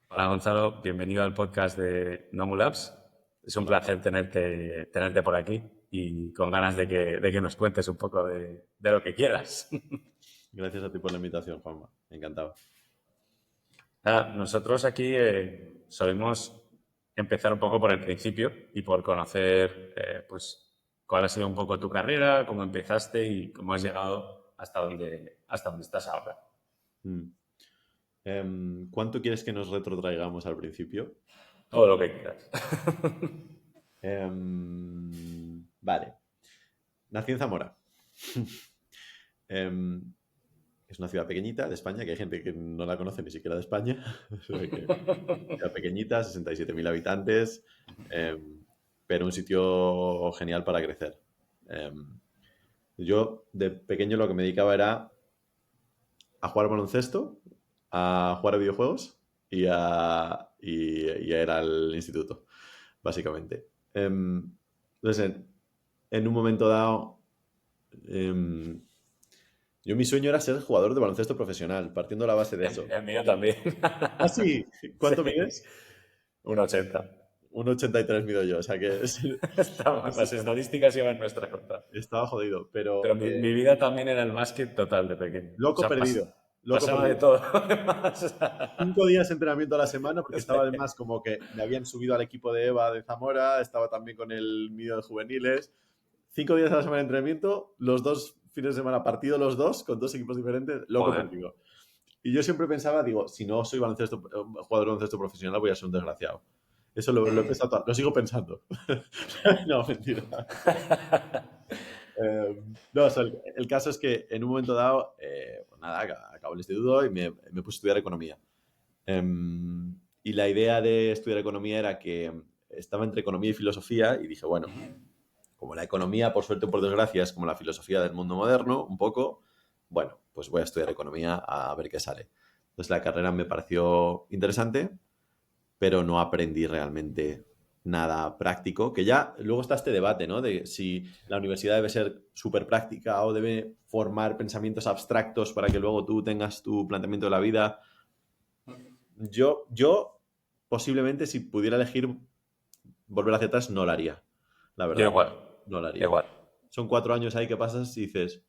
Hola Gonzalo, bienvenido al podcast de Nomu Labs. Es un placer tenerte por aquí y con ganas de que nos cuentes un poco de lo que quieras. Gracias a ti por la invitación, Juanma. Encantado. Nosotros aquí solemos empezar un poco por el principio y por conocer pues, cuál ha sido un poco tu carrera, cómo empezaste y cómo has llegado hasta donde estás ahora. ¿Cuánto quieres que nos retrotraigamos al principio? Todo lo que quieras. Vale. Nací en Zamora. Es una ciudad pequeñita de España, que hay gente que no la conoce ni siquiera de España. Ciudad pequeñita, 67.000 habitantes, pero un sitio genial para crecer. Yo de pequeño lo que me dedicaba era a jugar baloncesto, a jugar a videojuegos y a ir al instituto, básicamente. Entonces, en un momento dado, yo mi sueño era ser jugador de baloncesto profesional, partiendo de la base de eso. El mío también. ¿Ah, sí? ¿Cuánto Sí. mides? 1,80. 1,83 mido yo, o sea que Las estadísticas llevan nuestra contra. estaba jodido, pero Pero mi vida también era el básquet total de pequeño. loco O sea, perdido. Loco pasaba de perdido. todo. 5 días de entrenamiento a la semana, porque estaba además como que me habían subido al equipo de EVA de Zamora, estaba también con el mío de juveniles. 5 días a la semana de entrenamiento, los 2 fines de semana partido, los 2, con 2 equipos diferentes, loco Joder. perdido. Y yo siempre pensaba, digo, si no soy jugador de baloncesto profesional, voy a ser un desgraciado. Eso lo he pensado, lo sigo pensando. No, mentira. No, o sea, el caso es que en un momento dado, pues nada, acabo el instituto y me puse a estudiar economía. Y la idea de estudiar economía era que estaba entre economía y filosofía y dije, bueno, como la economía, por suerte o por desgracia, es como la filosofía del mundo moderno, un poco, bueno, pues voy a estudiar economía a ver qué sale. Entonces la carrera me pareció interesante, pero no aprendí realmente nada práctico, que ya luego está este debate, ¿no? De si la universidad debe ser súper práctica o debe formar pensamientos abstractos para que luego tú tengas tu planteamiento de la vida. Yo posiblemente, si pudiera elegir volver hacia atrás, no lo haría, la verdad. Yo igual. No lo haría. Igual. Son 4 años ahí que pasas y dices...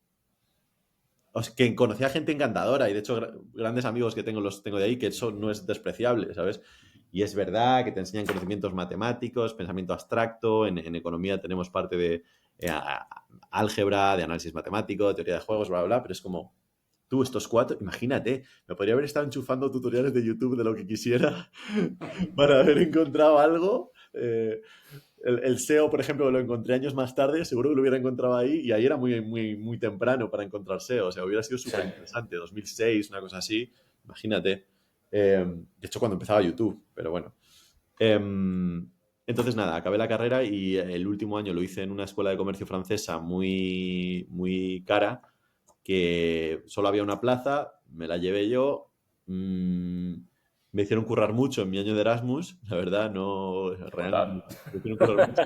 O sea, que conocí a gente encantadora y de hecho grandes amigos que tengo los tengo de ahí, que eso no es despreciable, ¿sabes? Y es verdad que te enseñan conocimientos matemáticos, pensamiento abstracto, en economía tenemos parte de álgebra, de análisis matemático, de teoría de juegos, bla, bla, bla, pero es como, tú estos 4, imagínate, me podría haber estado enchufando tutoriales de YouTube de lo que quisiera para haber encontrado algo. El SEO, por ejemplo, lo encontré años más tarde, seguro que lo hubiera encontrado ahí y ahí era muy, muy, muy temprano para encontrar SEO, o sea, hubiera sido súper interesante, 2006, una cosa así, imagínate. De hecho, cuando empezaba YouTube, pero bueno. Entonces, nada, acabé la carrera y el último año lo hice en una escuela de comercio francesa muy, muy cara, que solo había una plaza, me la llevé yo. Me hicieron currar mucho en mi año de Erasmus, la verdad, no... Realmente, me hicieron currar mucho.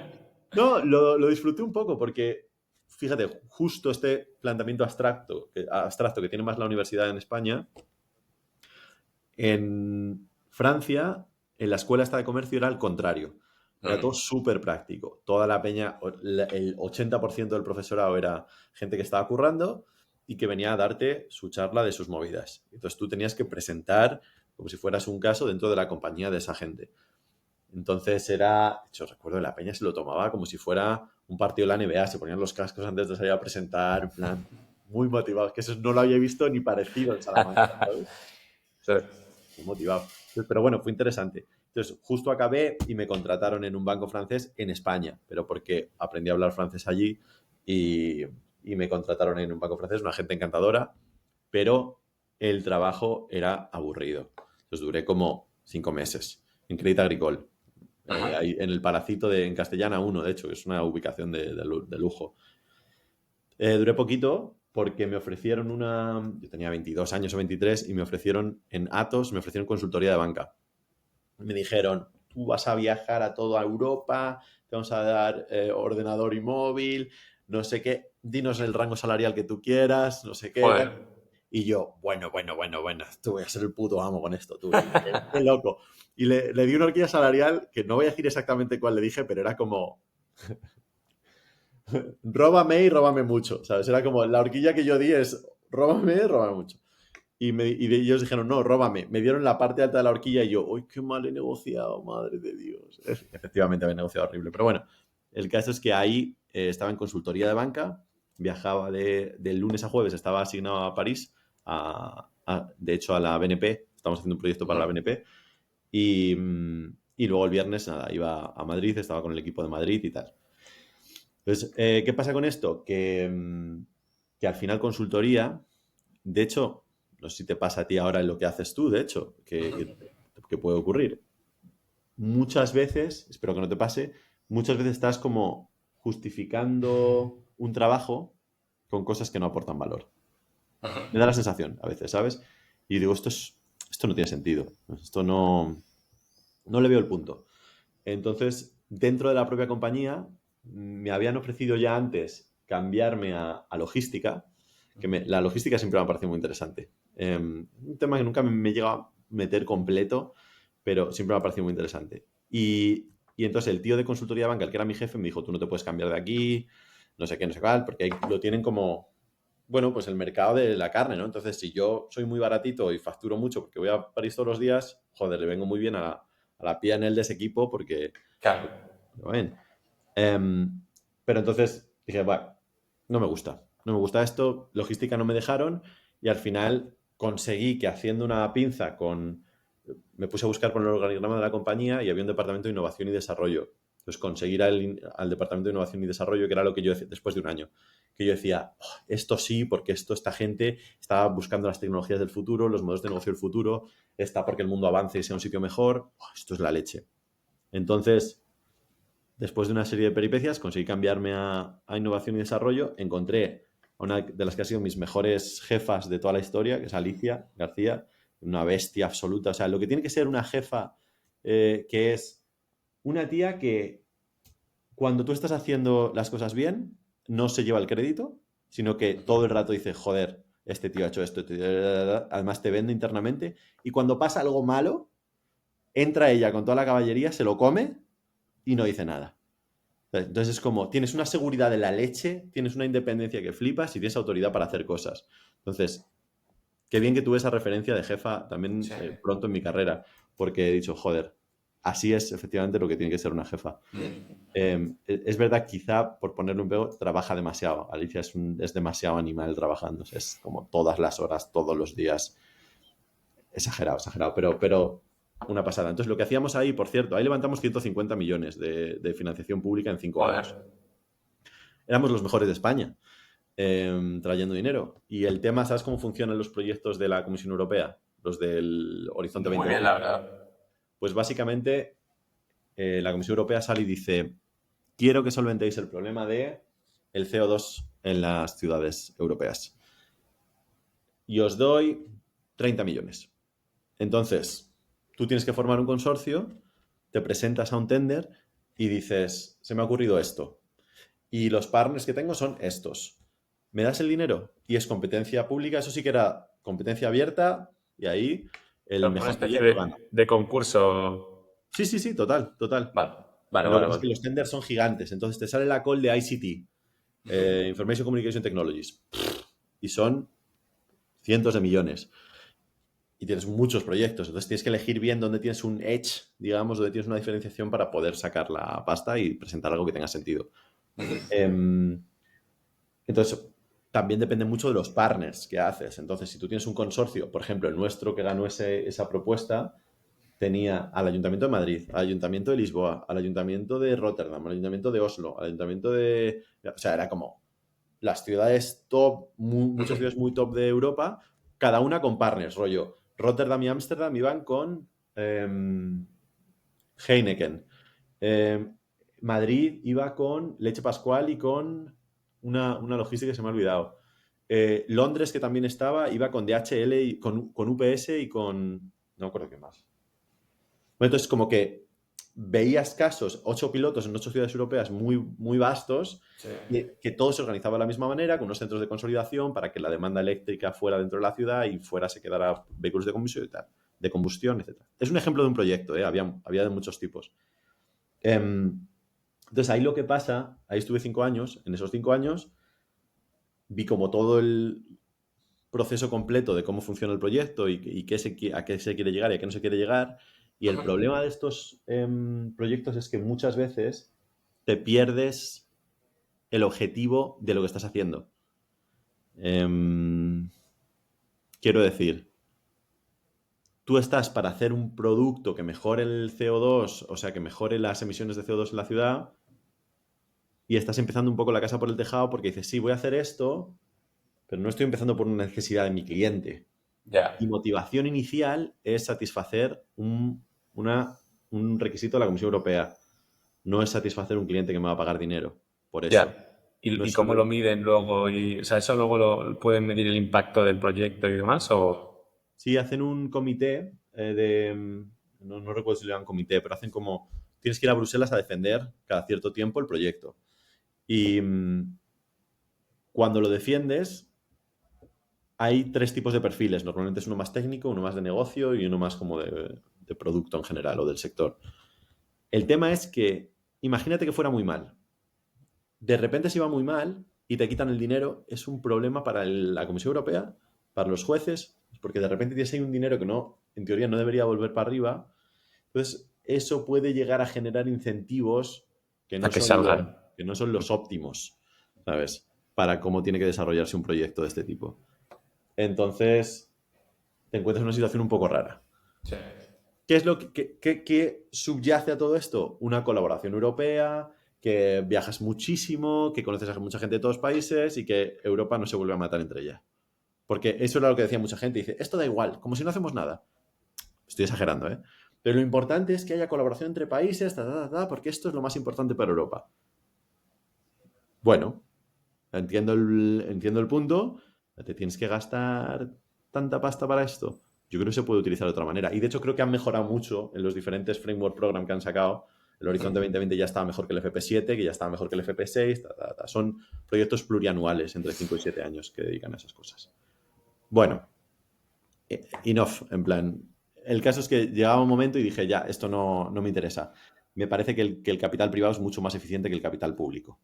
No, lo disfruté un poco porque, fíjate, justo este planteamiento abstracto que tiene más la universidad en España, en Francia, en la escuela esta de comercio era al contrario. Era todo súper práctico. Toda la peña, el 80% del profesorado era gente que estaba currando y que venía a darte su charla de sus movidas. Entonces tú tenías que presentar como si fueras un caso dentro de la compañía de esa gente. Entonces era, de hecho recuerdo, la peña se lo tomaba como si fuera un partido de la NBA, se ponían los cascos antes de salir a presentar, en plan, muy motivados, que eso no lo había visto ni parecido en Salamanca, ¿sabes? Sí. Muy motivado. Pero bueno, fue interesante. Entonces, justo acabé y me contrataron en un banco francés en España, pero porque aprendí a hablar francés allí y me contrataron en un banco francés, una gente encantadora, pero el trabajo era aburrido. Entonces duré como 5 meses en Crédit Agricole, ahí en el Palacito en Castellana 1, de hecho, que es una ubicación de lujo. Duré poquito porque me ofrecieron yo tenía 22 años o 23 y me ofrecieron en Atos, me ofrecieron consultoría de banca. Me dijeron, tú vas a viajar a toda Europa, te vamos a dar ordenador y móvil, no sé qué, dinos el rango salarial que tú quieras, no sé qué, tal. Joder. Y yo, bueno, tú voy a ser el puto amo con esto, tú, qué loco. Y le di una horquilla salarial que no voy a decir exactamente cuál le dije, pero era como, róbame y róbame mucho, ¿sabes? Era como, la horquilla que yo di es, róbame y róbame mucho. Y ellos dijeron, no, róbame. Me dieron la parte alta de la horquilla y yo, uy, qué mal he negociado, madre de Dios. Efectivamente, había negociado horrible. Pero bueno, el caso es que ahí estaba en consultoría de banca, viajaba de lunes a jueves, estaba asignado a París, de hecho a la BNP, estamos haciendo un proyecto para la BNP, y luego el viernes, nada, iba a Madrid, estaba con el equipo de Madrid y tal. Entonces, ¿qué pasa con esto? Que al final consultoría, de hecho, no sé si te pasa a ti ahora en lo que haces tú, de hecho, que puede ocurrir. Muchas veces, espero que no te pase, muchas veces estás como justificando un trabajo con cosas que no aportan valor. Me da la sensación a veces, ¿sabes? Y digo, esto no tiene sentido. Esto no le veo el punto. Entonces, dentro de la propia compañía, me habían ofrecido ya antes cambiarme a logística, la logística siempre me ha parecido muy interesante. Un tema que nunca me llega a meter completo, pero siempre me ha parecido muy interesante. Y entonces el tío de consultoría de banca, el que era mi jefe, me dijo, tú no te puedes cambiar de aquí, no sé qué, no sé cuál, porque ahí lo tienen como, bueno, pues el mercado de la carne, ¿no? Entonces, si yo soy muy baratito y facturo mucho porque voy a París todos los días, joder, le vengo muy bien a la P&L de ese equipo porque... Claro. Lo ven. Pero entonces dije, bueno, no me gusta. No me gusta esto. Logística no me dejaron y al final conseguí que haciendo una pinza con... Me puse a buscar por el organigrama de la compañía y había un departamento de innovación y desarrollo. Entonces conseguir al departamento de innovación y desarrollo, que era lo que yo decía después de un año, que yo decía, "Oh, esto sí, porque esta gente está buscando las tecnologías del futuro, los modelos de negocio del futuro, está porque el mundo avance y sea un sitio mejor. Oh, esto es la leche." Entonces, después de una serie de peripecias, conseguí cambiarme a innovación y desarrollo. Encontré a una de las que ha sido mis mejores jefas de toda la historia, que es Alicia García, una bestia absoluta. O sea, lo que tiene que ser una jefa, que es una tía que cuando tú estás haciendo las cosas bien, no se lleva el crédito, sino que todo el rato dice, joder, este tío ha hecho esto, además te vende internamente. Y cuando pasa algo malo, entra ella con toda la caballería, se lo come y no dice nada. Entonces es como, tienes una seguridad de la leche, tienes una independencia que flipas y tienes autoridad para hacer cosas. Entonces, qué bien que tuve esa referencia de jefa también Sí. pronto en mi carrera, porque he dicho, joder, así es efectivamente lo que tiene que ser una jefa. Es verdad, quizá por ponerle un pego, trabaja demasiado. Alicia es demasiado animal trabajando, es como todas las horas, todos los días. Exagerado, exagerado, pero una pasada. Entonces, lo que hacíamos ahí, por cierto, ahí levantamos 150 millones de financiación pública en 5 Joder. años. Éramos los mejores de España trayendo dinero. Y el tema, ¿sabes cómo funcionan los proyectos de la Comisión Europea? Los del Horizonte Muy bien, 2020. la verdad. Pues básicamente la Comisión Europea sale y dice, quiero que solventéis el problema de el CO2 en las ciudades europeas. Y os doy 30 millones. Entonces, tú tienes que formar un consorcio, te presentas a un tender y dices, se me ha ocurrido esto. Y los partners que tengo son estos. ¿Me das el dinero? Y es competencia pública, eso sí que era competencia abierta y ahí el Pero una mejor especie proyecto gana. de concurso. Sí, sí, sí, total, total. Vale, vale, Lo que vale, pasa es vale. que los tenders son gigantes, entonces te sale la call de ICT, Information Communication Technologies, y son cientos de millones. Y tienes muchos proyectos, entonces tienes que elegir bien dónde tienes un edge, digamos, dónde tienes una diferenciación para poder sacar la pasta y presentar algo que tenga sentido. Entonces, también depende mucho de los partners que haces. Entonces, si tú tienes un consorcio, por ejemplo, el nuestro que ganó esa propuesta, tenía al Ayuntamiento de Madrid, al Ayuntamiento de Lisboa, al Ayuntamiento de Rotterdam, al Ayuntamiento de Oslo, al Ayuntamiento de... O sea, era como las ciudades top, muchas ciudades muy top de Europa, cada una con partners, rollo. Rotterdam y Ámsterdam iban con Heineken. Eh, Madrid iba con Leche Pascual y con una logística que se me ha olvidado. Londres, que también estaba, iba con DHL, con UPS y con... No me acuerdo qué más. Bueno, entonces como que veías casos, 8 pilotos en 8 ciudades europeas muy, muy vastos, Sí. y que todo se organizaba de la misma manera, con unos centros de consolidación para que la demanda eléctrica fuera dentro de la ciudad y fuera se quedara vehículos de combustión y tal, de combustión, etc. Es un ejemplo de un proyecto, había de muchos tipos. Entonces, ahí lo que pasa, ahí estuve 5 años, en esos 5 años vi como todo el proceso completo de cómo funciona el proyecto y a qué se quiere llegar y a qué no se quiere llegar. Y el problema de estos proyectos es que muchas veces te pierdes el objetivo de lo que estás haciendo. Quiero decir, tú estás para hacer un producto que mejore el CO2, o sea, que mejore las emisiones de CO2 en la ciudad, y estás empezando un poco la casa por el tejado porque dices, sí, voy a hacer esto, pero no estoy empezando por una necesidad de mi cliente. Ya. Mi motivación inicial es satisfacer un requisito de la Comisión Europea. No es satisfacer un cliente que me va a pagar dinero por eso. Ya. No ¿Y es cómo solo... lo miden luego? O sea, ¿eso luego lo pueden medir el impacto del proyecto y demás? ¿O? Sí, hacen un comité no recuerdo si le llaman comité, pero hacen como... Tienes que ir a Bruselas a defender cada cierto tiempo el proyecto. Y cuando lo defiendes, hay 3 tipos de perfiles. Normalmente es uno más técnico, uno más de negocio y uno más como de producto en general o del sector. El tema es que, imagínate que fuera muy mal. De repente si va muy mal y te quitan el dinero, es un problema para la Comisión Europea, para los jueces, porque de repente tienes ahí un dinero que no, en teoría no debería volver para arriba. Entonces, eso puede llegar a generar incentivos que A no que son salgan. que no son los óptimos, ¿sabes? Para cómo tiene que desarrollarse un proyecto de este tipo. Entonces, te encuentras en una situación un poco rara. Sí. ¿Qué es lo que subyace a todo esto? Una colaboración europea, que viajas muchísimo, que conoces a mucha gente de todos los países y que Europa no se vuelve a matar entre ella. Porque eso era lo que decía mucha gente. Dice, esto da igual, como si no hacemos nada. Estoy exagerando, ¿eh? Pero lo importante es que haya colaboración entre países, porque esto es lo más importante para Europa. Bueno, entiendo el punto. ¿Te tienes que gastar tanta pasta para esto? Yo creo que se puede utilizar de otra manera. Y de hecho creo que han mejorado mucho en los diferentes framework program que han sacado. El Horizonte 2020 ya estaba mejor que el FP7, que ya estaba mejor que el FP6. Son proyectos plurianuales entre 5 y 7 años que dedican a esas cosas. Bueno, enough, en plan. El caso es que llegaba un momento y dije, ya, esto no me interesa. Me parece que el capital privado es mucho más eficiente que el capital público,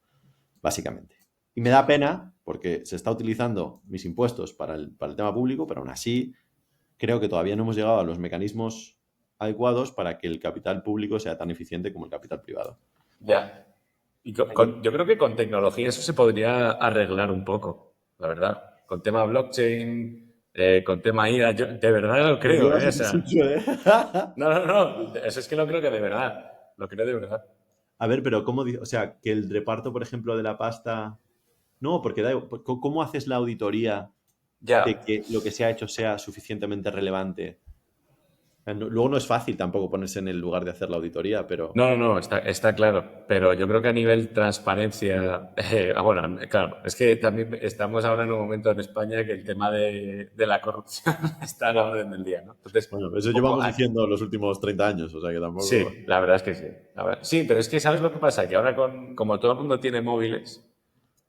básicamente. Y me da pena porque se está utilizando mis impuestos para el tema público, pero aún así creo que todavía no hemos llegado a los mecanismos adecuados para que el capital público sea tan eficiente como el capital privado. Ya. Y yo creo que con tecnología eso se podría arreglar un poco, la verdad. Con tema blockchain, con tema IA, yo de verdad lo Lo creo, llevas ¿eh? O en sea, desuso, ¿eh? no, eso es que lo creo que de verdad. Lo creo de verdad. A ver, pero ¿cómo? O sea, que el reparto, por ejemplo, de la pasta... No, porque ¿cómo haces la auditoría de Ya. que lo que se ha hecho sea suficientemente relevante? Luego no es fácil tampoco ponerse en el lugar de hacer la auditoría, pero... No, está claro. Pero yo creo que a nivel transparencia, bueno, claro, es que también estamos ahora en un momento en España que el tema de la corrupción está a la orden del día, ¿no? Entonces, Bueno, eso un poco, llevamos diciendo los últimos 30 años, o sea que tampoco... sí, la verdad es que sí. Sí, pero es que ¿sabes lo que pasa? Que ahora como todo el mundo tiene móviles,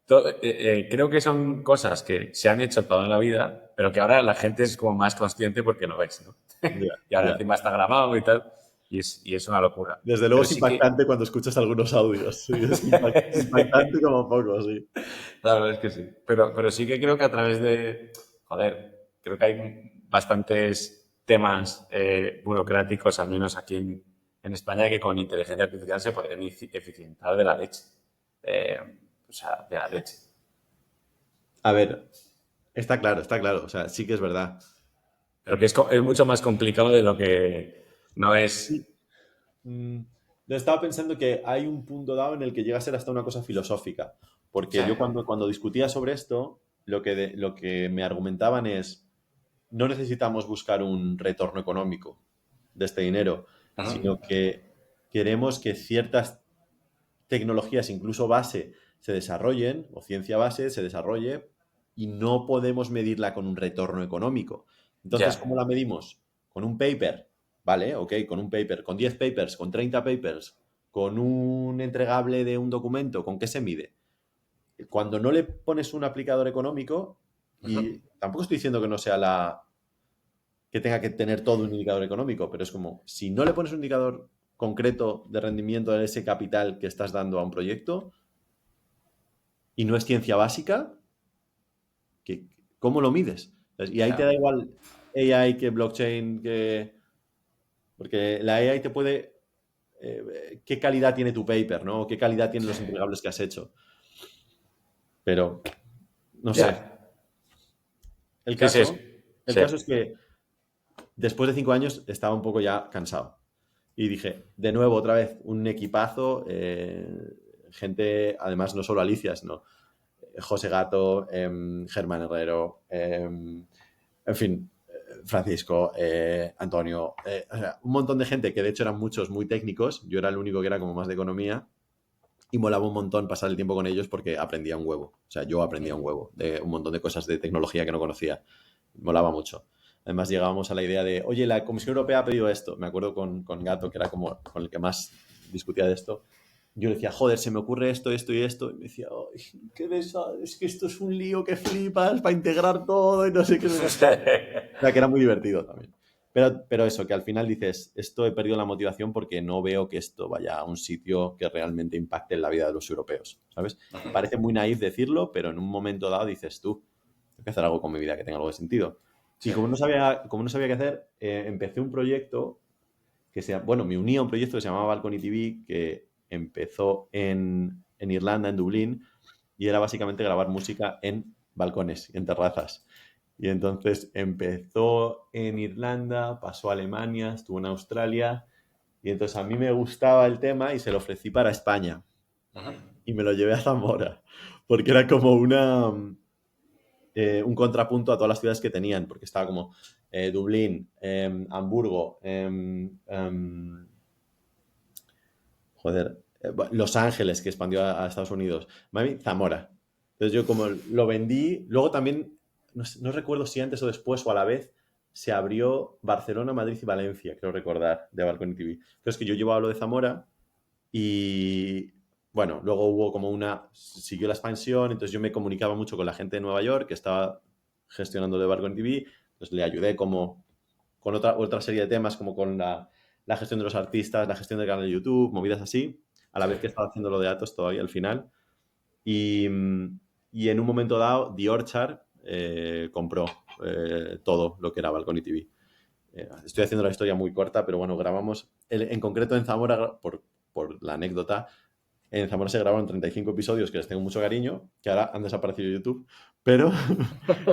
creo que son cosas que se han hecho toda la vida, pero que ahora la gente es como más consciente porque lo ves, ¿no? Ya, Y ahora ya. encima está grabado y tal, y es una locura. Desde luego Pero es sí que, impactante cuando escuchas algunos audios. Sí, es impactante como poco, sí. la verdad es que sí. Pero sí que creo que a través de, joder, creo que hay bastantes temas burocráticos, al menos aquí en España, que con inteligencia artificial se podrían eficientar de la leche. Eh, o sea, de la leche. A ver, está claro, o sea, sí que es verdad. Pero que es mucho más complicado de lo que no es. Sí. Estaba pensando que hay un punto dado en el que llega a ser hasta una cosa filosófica, Sí. porque yo cuando discutía sobre esto, lo que me argumentaban es, no necesitamos buscar un retorno económico de este dinero, Ajá. sino que queremos que ciertas tecnologías, incluso base, se desarrollen, o ciencia base se desarrolle, y no podemos medirla con un retorno económico. Entonces, Ya. ¿cómo la medimos? Con un paper. vale, ok, con un paper, con 10 papers, con 30 papers, con un entregable de un documento, ¿con qué se mide? Cuando no le pones un aplicador económico, y tampoco estoy diciendo que no sea que tenga que tener todo un indicador económico, pero es como, si no le pones un indicador concreto de rendimiento de ese capital que estás dando a un proyecto y no es ciencia básica, ¿cómo lo mides? Y ahí te da igual AI que blockchain, porque la AI te puede... ¿qué calidad tiene tu paper, ¿no? ¿Qué calidad tienen los entregables que has hecho? Pero, no sé. El Sí, sí, caso, el sí. caso es que después de 5 años estaba un poco ya cansado. Y dije, de nuevo, otra vez, un equipazo, gente, además no solo Alicia, sino José Gato, Germán Herrero, en fin, Francisco, Antonio, o sea, un montón de gente que de hecho eran muchos muy técnicos, yo era el único que era como más de economía y molaba un montón pasar el tiempo con ellos porque aprendía un huevo, o sea, yo aprendía un huevo de un montón de cosas de tecnología que no conocía, molaba mucho. Además llegábamos a la idea de, oye, la Comisión Europea ha pedido esto, me acuerdo con Gato, que era como con el que más discutía de esto, yo le decía, joder, se me ocurre esto, esto y esto. Y me decía, ay, qué es que esto es un lío que flipas para integrar todo y no sé qué. O sea, que era muy divertido también. Pero eso, que al final dices, esto he perdido la motivación porque no veo que esto vaya a un sitio que realmente impacte en la vida de los europeos, ¿sabes? Y parece muy naif decirlo, pero en un momento dado dices tú, tengo que hacer algo con mi vida que tenga algo de sentido. Y como no sabía qué hacer, empecé un proyecto bueno, me uní a un proyecto que se llamaba Balcony TV, que empezó en Irlanda, en Dublín, y era básicamente grabar música en balcones, en terrazas. Y entonces empezó en Irlanda, pasó a Alemania, estuvo en Australia, y entonces a mí me gustaba el tema y se lo ofrecí para España. Y me lo llevé a Zamora, porque era como un contrapunto a todas las ciudades que tenían, porque estaba como Dublín, Hamburgo, joder, Los Ángeles, que expandió a Estados Unidos, Miami, Zamora. Entonces yo como lo vendí, luego también, no recuerdo si antes o después o a la vez, se abrió Barcelona, Madrid y Valencia, creo recordar, de Balcony TV. Entonces que yo llevaba lo de Zamora y bueno, luego hubo como siguió la expansión, entonces yo me comunicaba mucho con la gente de Nueva York que estaba gestionando de Balcony TV, entonces le ayudé como con otra serie de temas, como con la gestión de los artistas, la gestión del canal de YouTube, movidas así, a la vez que estaba haciendo lo de datos todavía al final. Y en un momento dado, The Orchard compró todo lo que era Balcony TV. Estoy haciendo la historia muy corta, pero bueno, grabamos, en concreto en Zamora, por la anécdota, en Zamora se grabaron 35 episodios que les tengo mucho cariño, que ahora han desaparecido de YouTube, pero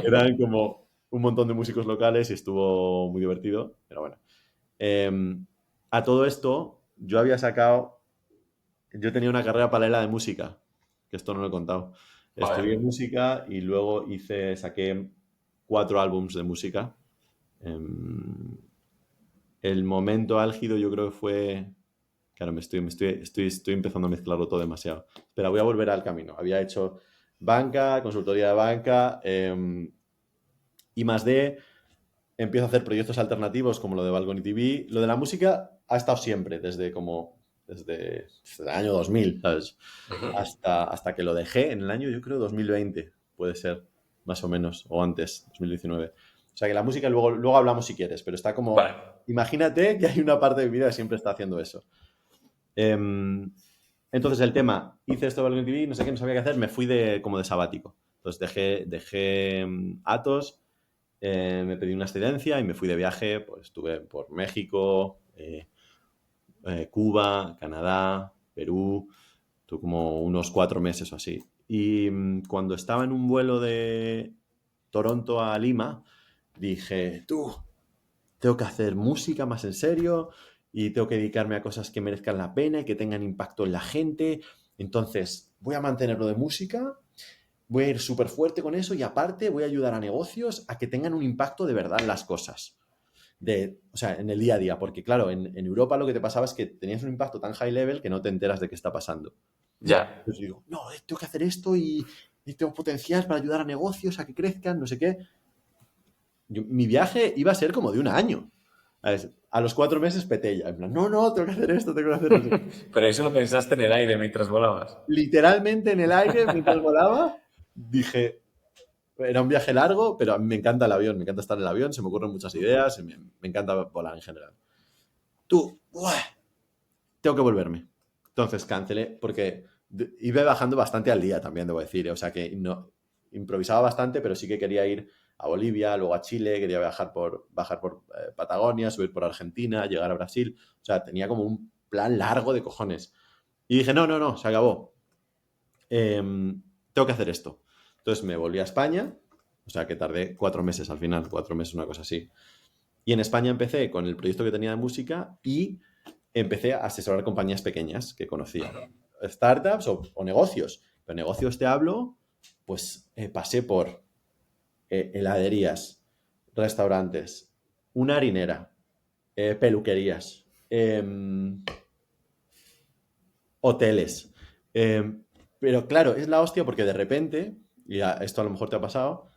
eran como un montón de músicos locales y estuvo muy divertido, pero bueno. A todo esto, yo tenía una carrera paralela de música, que esto no lo he contado. Estudié Vale. música y luego saqué 4 álbums de música. El momento álgido yo creo que fue... Claro, estoy empezando a mezclarlo todo demasiado. Pero voy a volver al camino. Había hecho banca, consultoría de banca, I+D, empiezo a hacer proyectos alternativos como lo de Balcony TV. Lo de la música ha estado siempre, desde el año 2000, ¿sabes? Hasta que lo dejé en el año, yo creo, 2020, puede ser, más o menos, o antes, 2019. O sea que la música luego hablamos si quieres, pero está como, Vale. imagínate que hay una parte de mi vida que siempre está haciendo eso. Entonces el tema, hice esto de Balcony TV, no sé qué, no sabía qué hacer, me fui como de sabático. Entonces dejé Atos, me pedí una excedencia y me fui de viaje, pues estuve por México, Cuba, Canadá, Perú, tuve como unos 4 meses o así. Y cuando estaba en un vuelo de Toronto a Lima, dije, tengo que hacer música más en serio y tengo que dedicarme a cosas que merezcan la pena y que tengan impacto en la gente. Entonces, voy a mantenerlo de música, voy a ir súper fuerte con eso y aparte voy a ayudar a negocios a que tengan un impacto de verdad en las cosas. O sea, en el día a día, porque claro, en Europa lo que te pasaba es que tenías un impacto tan high level que no te enteras de qué está pasando. Ya. Entonces digo, no, tengo que hacer esto y tengo potencial para ayudar a negocios a que crezcan, no sé qué. Mi viaje iba a ser como de un año. A los 4 meses peté ya. En plan, no, tengo que hacer esto, tengo que hacer eso. Pero eso lo pensaste en el aire mientras volabas. Literalmente en el aire, mientras volaba, dije, era un viaje largo, pero a mí me encanta el avión, me encanta estar en el avión, se me ocurren muchas ideas, y me encanta volar en general. Tengo que volverme. Entonces cancelé, porque iba bajando bastante al día también, debo decir. O sea que no, improvisaba bastante, pero sí que quería ir a Bolivia, luego a Chile, quería bajar por Patagonia, subir por Argentina, llegar a Brasil. O sea, tenía como un plan largo de cojones. Y dije, no, se acabó. Tengo que hacer esto. Entonces me volví a España, o sea que tardé 4 meses al final, 4 meses, una cosa así. Y en España empecé con el proyecto que tenía de música y empecé a asesorar compañías pequeñas que conocía. Startups o negocios. Pero negocios te hablo, pues pasé por heladerías, restaurantes, una harinera, peluquerías, hoteles. Pero claro, es la hostia porque de repente, y esto a lo mejor te ha pasado,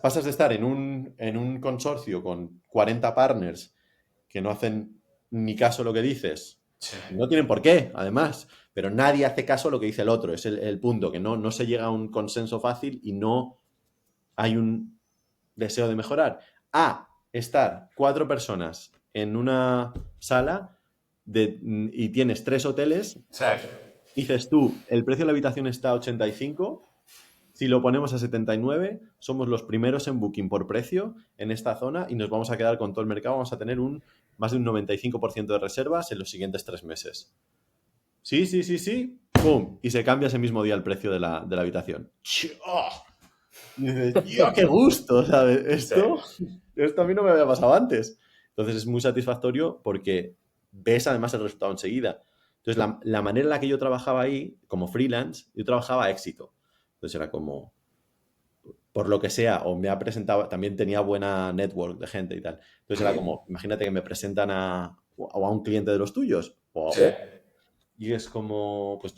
pasas de estar en un consorcio con 40 partners que no hacen ni caso lo que dices. Sí. No tienen por qué, además, pero nadie hace caso a lo que dice el otro. Es el punto, que no se llega a un consenso fácil y no hay un deseo de mejorar. A estar 4 personas en una sala y tienes 3 hoteles, Sí. dices tú, el precio de la habitación está a 85. Si lo ponemos a 79, somos los primeros en Booking por precio en esta zona y nos vamos a quedar con todo el mercado. Vamos a tener más de un 95% de reservas en los siguientes 3 meses. Sí. ¡Pum! Y se cambia ese mismo día el precio de la habitación. Y dices, ¡tío, qué gusto! ¿Sabes? Esto a mí no me había pasado antes. Entonces es muy satisfactorio porque ves además el resultado enseguida. Entonces la manera en la que yo trabajaba ahí, como freelance, yo trabajaba a éxito. Entonces era como, por lo que sea, o me ha presentado, también tenía buena network de gente y tal. Entonces era como, imagínate que me presentan a un cliente de los tuyos, Sí. y es como, pues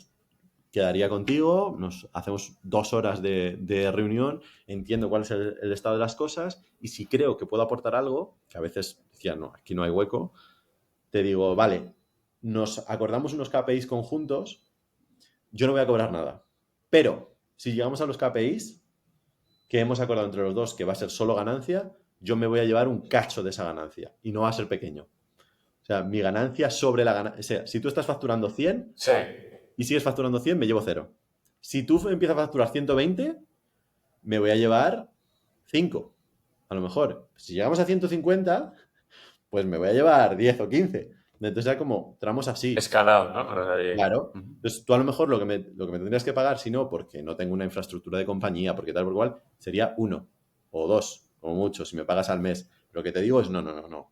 quedaría contigo, nos hacemos 2 horas de reunión, entiendo cuál es el estado de las cosas, y si creo que puedo aportar algo, que a veces decía, no, aquí no hay hueco, te digo, vale, nos acordamos unos KPIs conjuntos, yo no voy a cobrar nada, pero si llegamos a los KPIs que hemos acordado entre los dos que va a ser solo ganancia, yo me voy a llevar un cacho de esa ganancia y no va a ser pequeño. O sea, mi ganancia sobre la ganancia. O sea, si tú estás facturando 100 Sí. y sigues facturando 100, me llevo 0. Si tú empiezas a facturar 120, me voy a llevar 5. A lo mejor. Si llegamos a 150, pues me voy a llevar 10 o 15. Entonces era como tramos así. Escalado, ¿no? O sea, Claro. Entonces tú a lo mejor lo que me tendrías que pagar, si no, porque no tengo una infraestructura de compañía, porque tal por igual, sería 1 o 2, como mucho, si me pagas al mes. Lo que te digo es no.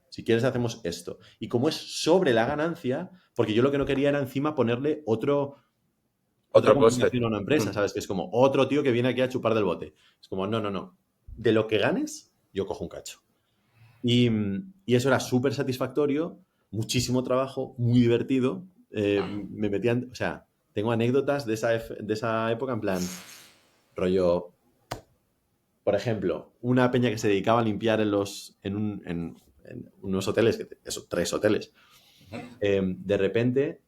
Si quieres hacemos esto. Y como es sobre la ganancia, porque yo lo que no quería era encima ponerle otra Otro coste. complicación a una empresa, ¿sabes? Que es como otro tío que viene aquí a chupar del bote. Es como, no. De lo que ganes, yo cojo un cacho. Y eso era súper satisfactorio, muchísimo trabajo, muy divertido. Me metían, o sea, tengo anécdotas de esa época en plan, rollo, por ejemplo, una peña que se dedicaba a limpiar en unos hoteles, 3 hoteles. De repente,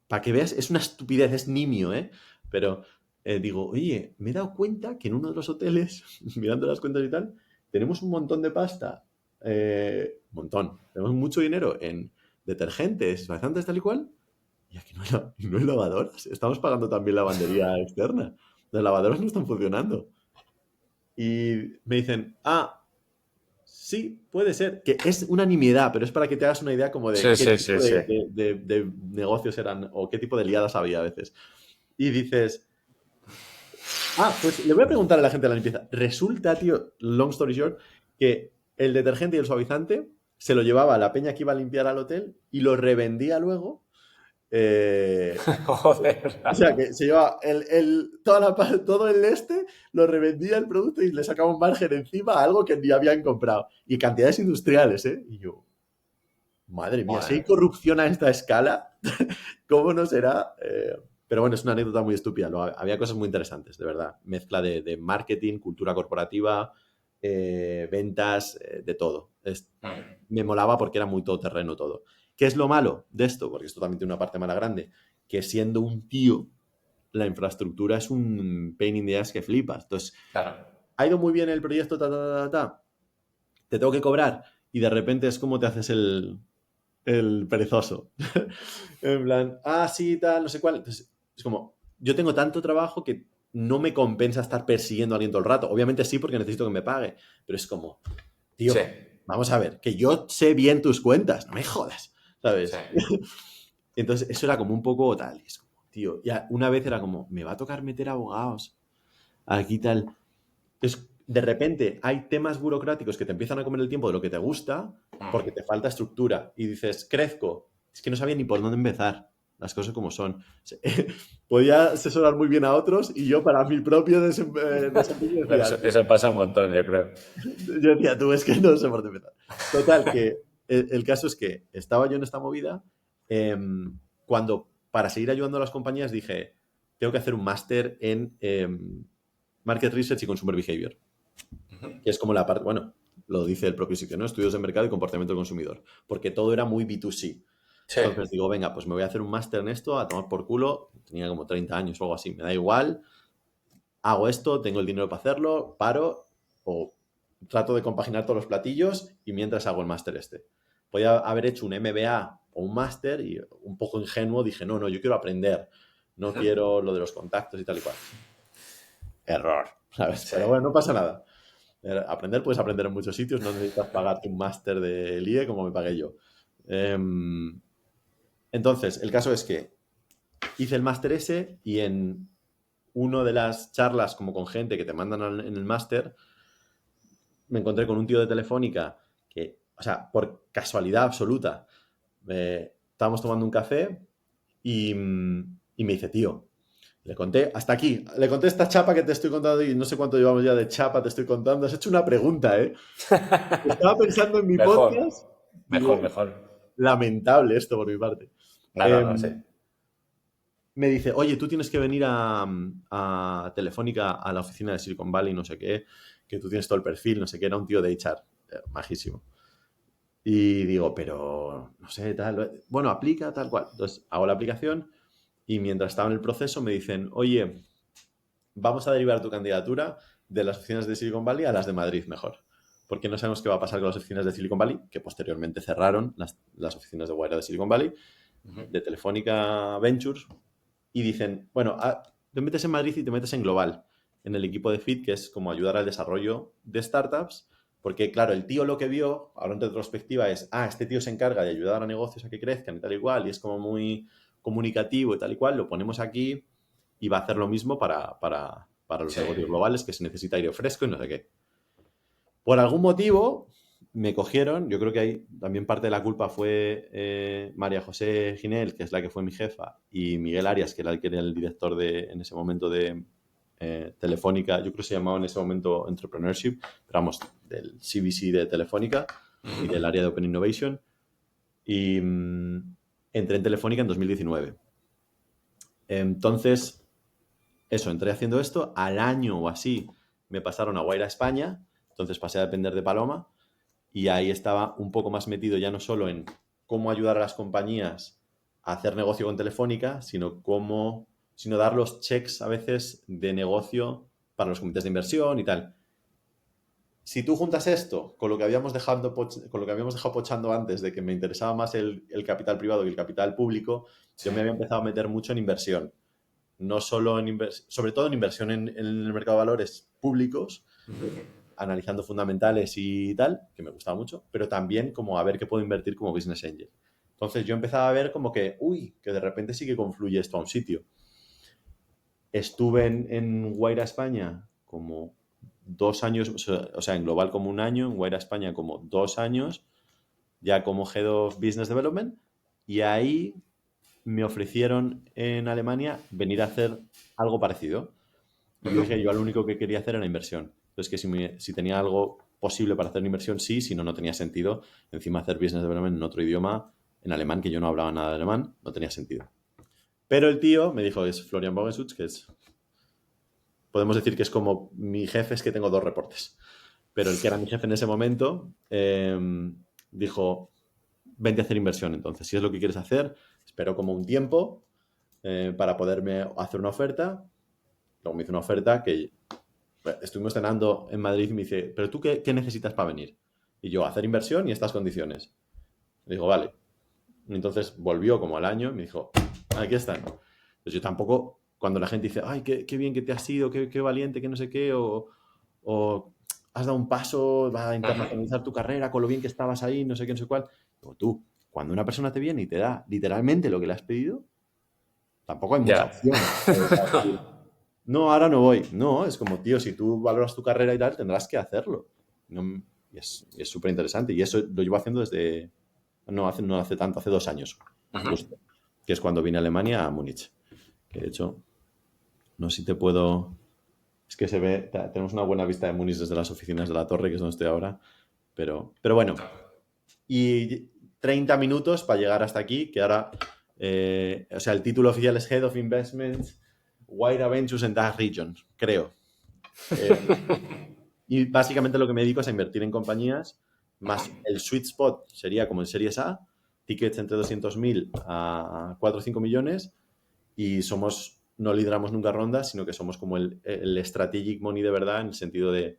para que veas, es una estupidez, es nimio, ¿eh? Pero digo, oye, me he dado cuenta que en uno de los hoteles, mirando las cuentas y tal, tenemos un montón de pasta, tenemos mucho dinero en detergentes, bastantes tal y cual, y aquí no hay lavadoras, estamos pagando también lavandería externa, las lavadoras no están funcionando. Y me dicen, sí, puede ser, que es una nimiedad, pero es para que te hagas una idea como de qué tipo Sí. de negocios eran o qué tipo de liadas había a veces. Y dices, pues le voy a preguntar a la gente de la limpieza. Resulta, tío, long story short, que el detergente y el suavizante se lo llevaba a la peña que iba a limpiar al hotel y lo revendía luego. Joder. O sea, que se llevaba todo el lo revendía el producto y le sacaba un margen encima a algo que ni habían comprado. Y cantidades industriales, ¿eh? Y yo, madre mía, si hay corrupción a esta escala, ¿cómo no será? Pero bueno, es una anécdota muy estúpida. Había cosas muy interesantes, de verdad. Mezcla de marketing, cultura corporativa, ventas, de todo. Me molaba porque era muy todoterreno todo. ¿Qué es lo malo de esto? Porque esto también tiene una parte mala grande, que siendo un tío, la infraestructura es un pain in the ass que flipas. Entonces, Claro. ha ido muy bien el proyecto, te tengo que cobrar y de repente es como te haces el perezoso. En plan, sí, tal, no sé cuál. Entonces, es como, yo tengo tanto trabajo que no me compensa estar persiguiendo a alguien todo el rato. Obviamente sí, porque necesito que me pague, pero es como, Sí, tío, vamos a ver, que yo sé bien tus cuentas, no me jodas, sí. ¿sabes? Entonces, eso era como un poco tal. Es como, tío, ya una vez era como, me va a tocar meter abogados aquí tal. De repente hay temas burocráticos que te empiezan a comer el tiempo de lo que te gusta porque te falta estructura. Y dices, crezco. Es que no sabía ni por dónde empezar. Las cosas como son. Podía asesorar muy bien a otros y yo para mi propio desempeño decía, Eso pasa un montón, yo creo. yo decía, tú es que no sé por dónde empezar. Total, que el caso es que estaba yo en esta movida cuando para seguir ayudando a las compañías dije, tengo que hacer un máster en Market Research y Consumer Behavior, que es como la parte, bueno, lo dice el propio sitio, ¿no? Estudios de mercado y comportamiento del consumidor, porque todo era muy B2C. Sí. Entonces digo, venga, pues me voy a hacer un máster en esto, a tomar por culo, tenía como 30 años o algo así, me da igual, hago esto, tengo el dinero para hacerlo, paro o trato de compaginar todos los platillos y mientras hago el máster este. Podía haber hecho un MBA o un máster y un poco ingenuo dije, no, no, yo quiero aprender, no quiero lo de los contactos y tal y cual. Error, ¿sabes? Sí. Pero bueno, no pasa nada. Aprender puedes aprender en muchos sitios, no necesitas pagarte un máster de IE como me pagué yo. Entonces, el caso es que hice el máster ese y en una de las charlas como con gente que te mandan en el máster, me encontré con un tío de Telefónica que, o sea, por casualidad absoluta, estábamos tomando un café y me dice, tío, le conté, hasta aquí, le conté esta chapa que te estoy contando y no sé cuánto llevamos ya de chapa, te estoy contando. Has hecho una pregunta, ¿eh? Estaba pensando en mi Mejor, podcast, mejor, digo, mejor. lamentable esto por mi parte. No, no, no, sí. Me dice, oye, tú tienes que venir a Telefónica, a la oficina de Silicon Valley, no sé qué, que tú tienes todo el perfil, no sé qué, era un tío de HR, majísimo. Y digo, pero no sé, tal, bueno, aplica tal cual. Entonces hago la aplicación y mientras estaba en el proceso me dicen, oye, vamos a derivar tu candidatura de las oficinas de Silicon Valley a las de Madrid mejor. Porque no sabemos qué va a pasar con las oficinas de Silicon Valley, que posteriormente cerraron las oficinas de Wire de Silicon Valley, de Telefónica Ventures, y dicen, bueno, te metes en Madrid y te metes en Global, en el equipo de FIT, que es como ayudar al desarrollo de startups, porque claro, el tío lo que vio, ahora en retrospectiva, es, este tío se encarga de ayudar a negocios a que crezcan y tal y cual, y es como muy comunicativo y tal y cual, lo ponemos aquí y va a hacer lo mismo para los Sí. negocios globales, que se necesita aire fresco y no sé qué. Por algún motivo me cogieron, yo creo que ahí también parte de la culpa fue María José Ginel, que es la que fue mi jefa, y Miguel Arias, que era el director en ese momento de Telefónica, yo creo que se llamaba en ese momento Entrepreneurship, pero vamos, del CVC de Telefónica y del área de Open Innovation. Y entré en Telefónica en 2019. Entonces, eso, entré haciendo esto, al año o así me pasaron a Guaira España, entonces pasé a depender de Paloma y ahí estaba un poco más metido ya no solo en cómo ayudar a las compañías a hacer negocio con Telefónica, sino dar los checks a veces de negocio para los comités de inversión y tal. Si tú juntas esto con lo que habíamos dejado, pochando antes de que me interesaba más el capital privado que el capital público, yo me había empezado a meter mucho en inversión. No solo sobre todo en inversión en el mercado de valores públicos, analizando fundamentales y tal, que me gustaba mucho, pero también como a ver qué puedo invertir como business angel. Entonces yo empezaba a ver como que, que de repente sí que confluye esto a un sitio. Estuve en Guaira España como 2 años, o sea, en global como un año, en Guaira España como 2 años, ya como Head of Business Development, y ahí me ofrecieron en Alemania venir a hacer algo parecido. Y yo dije, yo lo único que quería hacer era inversión. Entonces, que si tenía algo posible para hacer inversión, sí, si no, no tenía sentido. Encima, hacer business development en otro idioma, en alemán, que yo no hablaba nada de alemán, no tenía sentido. Pero el tío me dijo, es Florian Bogenschutz, podemos decir que es como mi jefe, es que tengo dos reportes. pero el que era mi jefe en ese momento dijo, vente a hacer inversión entonces, si es lo que quieres hacer. Esperó como un tiempo para poderme hacer una oferta. Luego me hizo una oferta que estuvimos cenando en Madrid y me dice, ¿pero tú qué necesitas para venir? Y yo, hacer inversión y estas condiciones. Le digo, vale. Y entonces volvió como al año y me dijo, aquí están. Pues yo tampoco, cuando la gente dice, ay, qué bien que te has ido, qué valiente, que no sé qué, o has dado un paso, va a internacionalizar tu carrera con lo bien que estabas ahí, no sé qué, no sé cuál. Digo, tú, cuando una persona te viene y te da literalmente lo que le has pedido, tampoco hay mucha Ya. opción. No, ahora no voy. No, es como, tío, si tú valoras tu carrera y tal, tendrás que hacerlo. No, y es súper interesante. Y eso lo llevo haciendo desde, no hace tanto, hace 2 años, justo, que es cuando vine a Alemania, a Múnich. Que de hecho, no sé si te puedo... Es que se ve, tenemos una buena vista de Múnich desde las oficinas de la torre, que es donde estoy ahora. Pero bueno, y 30 minutos para llegar hasta aquí, que ahora, o sea, el título oficial es Head of Investments, Wide Ventures and DACH Region, creo. Y básicamente lo que me dedico es a invertir en compañías, más el sweet spot sería como en Series A, tickets entre 200.000 a 4 o 5 millones, y no lideramos nunca rondas, sino que somos como el strategic money de verdad, en el sentido de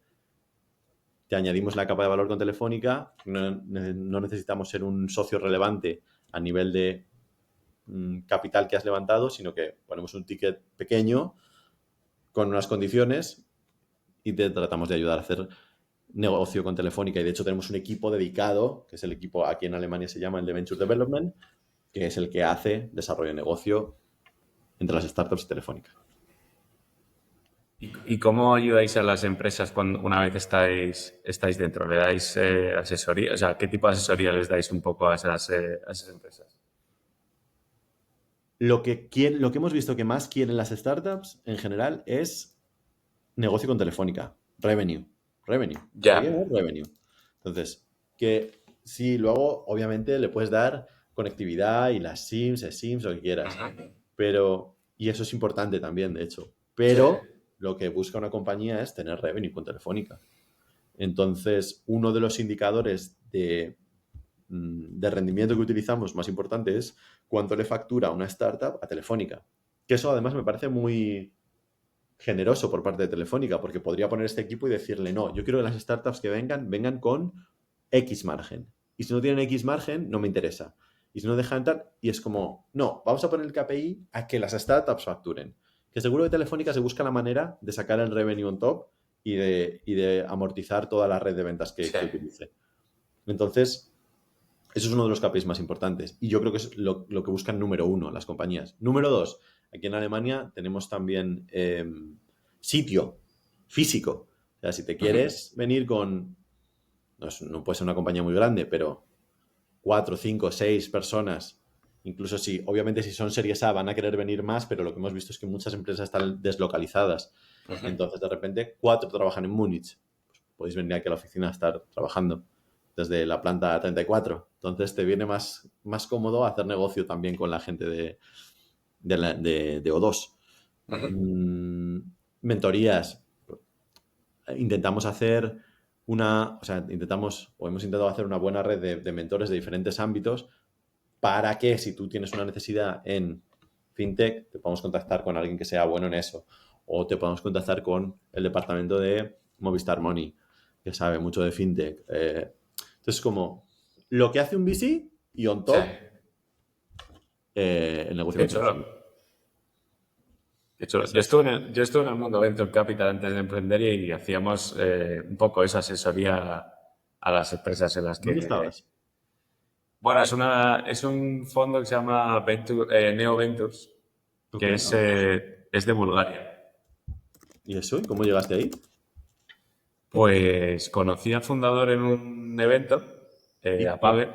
te añadimos la capa de valor con Telefónica, no necesitamos ser un socio relevante a nivel de capital que has levantado, sino que ponemos un ticket pequeño con unas condiciones y te tratamos de ayudar a hacer negocio con Telefónica. Y de hecho tenemos un equipo dedicado, que es el equipo aquí en Alemania se llama el de Venture Development, que es el que hace desarrollo de negocio entre las startups y Telefónica. ¿Y cómo ayudáis a las empresas cuando una vez estáis dentro? ¿Le dais asesoría? O sea, ¿qué tipo de asesoría les dais un poco a esas empresas? Lo que hemos visto que más quieren las startups en general es negocio con Telefónica. Revenue. Ya. Querían revenue. Entonces, que si luego, obviamente, le puedes dar conectividad y las SIMs, eSIMs, lo que quieras. Pero, y eso es importante también, de hecho. Pero lo que busca una compañía es tener revenue con Telefónica. Entonces, uno de los indicadores de rendimiento que utilizamos más importante es cuánto le factura una startup a Telefónica. Que eso además me parece muy generoso por parte de Telefónica, porque podría poner este equipo y decirle, no, yo quiero que las startups que vengan con X margen. Y si no tienen X margen, no me interesa. Y si no dejan tal, y es como, no, vamos a poner el KPI a que las startups facturen. Que seguro que Telefónica se busca la manera de sacar el revenue on top y de amortizar toda la red de ventas que utilice. Entonces, eso es uno de los KPIs más importantes. Y yo creo que es lo que buscan número uno las compañías. Número dos, aquí en Alemania tenemos también sitio físico. O sea, si te quieres venir con, no puede ser una compañía muy grande, pero 4, 5, 6 personas, incluso si, obviamente si son series A van a querer venir más, pero lo que hemos visto es que muchas empresas están deslocalizadas. Entonces, de repente, 4 trabajan en Múnich. Pues podéis venir aquí a la oficina a estar trabajando desde la planta 34. Entonces, te viene más cómodo hacer negocio también con la gente de O2. Mentorías. Intentamos hacer hemos intentado hacer una buena red de mentores de diferentes ámbitos para que si tú tienes una necesidad en fintech, te podamos contactar con alguien que sea bueno en eso. O te podemos contactar con el departamento de Movistar Money, que sabe mucho de fintech. Entonces, como lo que hace un VC y on top, el negocio con Telefónica. Yo estuve en el mundo Venture Capital antes de emprender y hacíamos un poco esa asesoría a las empresas en las que... ¿Dónde estabas? Bueno, es un fondo que se llama Neo Ventures, que es de Bulgaria. ¿Y eso? ¿Y cómo llegaste ahí? Pues conocí al fundador en un evento, a Pavel,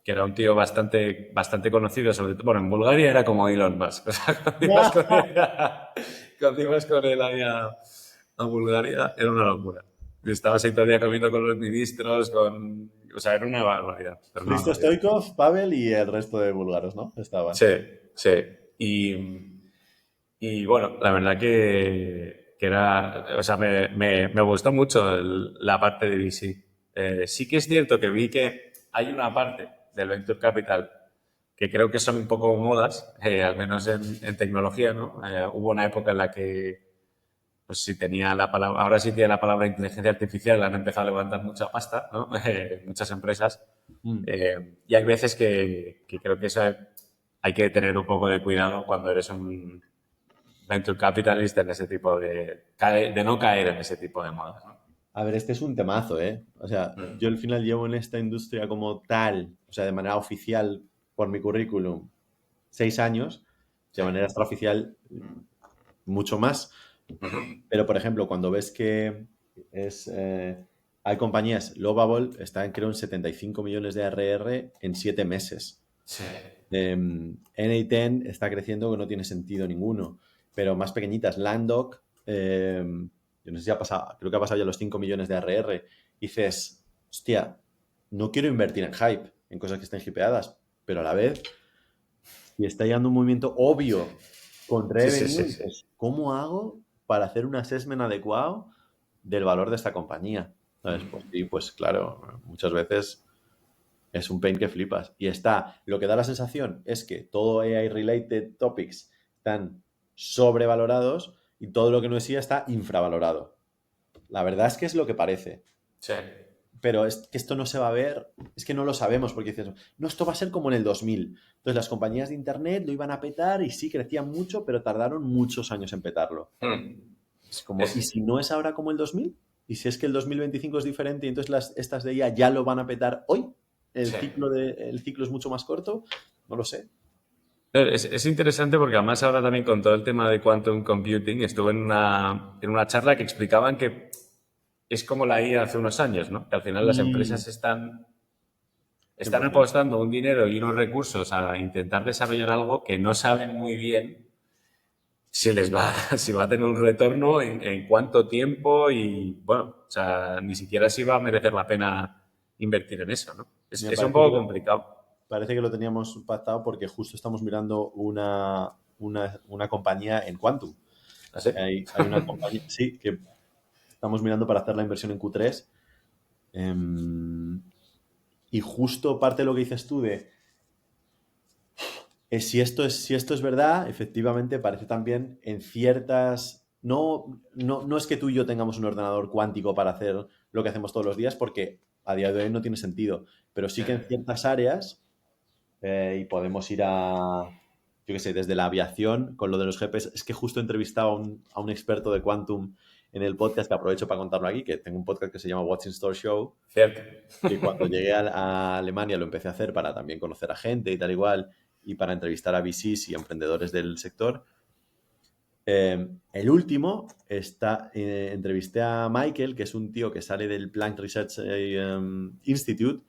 que era un tío bastante conocido, sobre todo, bueno, en Bulgaria era como Elon Musk. O sea, cuando ibas con él ahí a Bulgaria, era una locura. Y estabas ahí todo el día comiendo con los ministros, o sea, era una barbaridad. Risto Stoikov, Pavel y el resto de búlgaros, ¿no? Estaban. Sí, sí. Y bueno, la verdad que que era, o sea, me gustó mucho la parte de VC. Sí que es cierto que vi que hay una parte del Venture Capital que creo que son un poco modas, al menos en tecnología, ¿no? Hubo una época en la que, pues si tenía la palabra, ahora sí tiene la palabra inteligencia artificial, han empezado a levantar mucha pasta, ¿no? Muchas empresas. Mm. Y hay veces que creo que eso hay que tener un poco de cuidado cuando eres un venture capitalist en ese tipo de no caer en ese tipo de modas, ¿no? A ver, este es un temazo, ¿eh? O sea, yo al final llevo en esta industria como tal, o sea, de manera oficial por mi currículum, 6 años, de Sí. manera extraoficial mucho más. Pero, por ejemplo, cuando ves que es, hay compañías, Lovable está en, creo, en 75 millones de ARR en 7 meses. Sí. NA10 está creciendo que no tiene sentido ninguno, pero más pequeñitas, Landoc, yo no sé si ha pasado, creo que ha pasado ya los 5 millones de ARR. Y dices, hostia, no quiero invertir en hype, en cosas que estén hipeadas, pero a la vez, si está llegando un movimiento obvio con Sí, sí, revenue, sí, sí. dices, ¿cómo hago para hacer un assessment adecuado del valor de esta compañía? ¿Sabes? Pues sí, pues claro, muchas veces es un pain que flipas. Y está, lo que da la sensación es que todo AI-related topics están sobrevalorados y todo lo que no es IA está infravalorado. La verdad es que es lo que parece. Sí. Pero es que esto no se va a ver, es que no lo sabemos porque dices, no, esto va a ser como en el 2000. Entonces las compañías de Internet lo iban a petar y sí, crecían mucho, pero tardaron muchos años en petarlo. Mm. Es como, ¿y Es- si no es ahora como el 2000? ¿Y si es que el 2025 es diferente y entonces estas de IA ya lo van a petar hoy? sí. El ciclo es mucho más corto, no lo sé. Es interesante porque además ahora también con todo el tema de quantum computing estuve en una charla que explicaban que es como la IA hace unos años, ¿no? Que al final las Mm, empresas están 100%. apostando un dinero y unos recursos a intentar desarrollar algo que no saben muy bien si les va, si va a tener un retorno en cuánto tiempo y, bueno, o sea, ni siquiera si va a merecer la pena invertir en eso, ¿no? Me Es un parece que, poco complicado. parece que lo teníamos pactado porque justo estamos mirando una compañía en Quantum. ¿Así? Hay una compañía, sí, que estamos mirando para hacer la inversión en Q3. Y justo parte de lo que dices tú de si esto es verdad, efectivamente parece también en ciertas. No es que tú y yo tengamos un ordenador cuántico para hacer lo que hacemos todos los días, porque a día de hoy no tiene sentido. Pero sí Sí. que en ciertas áreas, y podemos ir yo qué sé, desde la aviación, con lo de los GPS. Es que justo he entrevistado a un experto de Quantum en el podcast, que aprovecho para contarlo aquí, que tengo un podcast que se llama What's in Store Show, Cierto. que cuando llegué a Alemania lo empecé a hacer para también conocer a gente y tal igual, y para entrevistar a VCs y emprendedores del sector. El último entrevisté a Michael, que es un tío que sale del Planck Research Institute,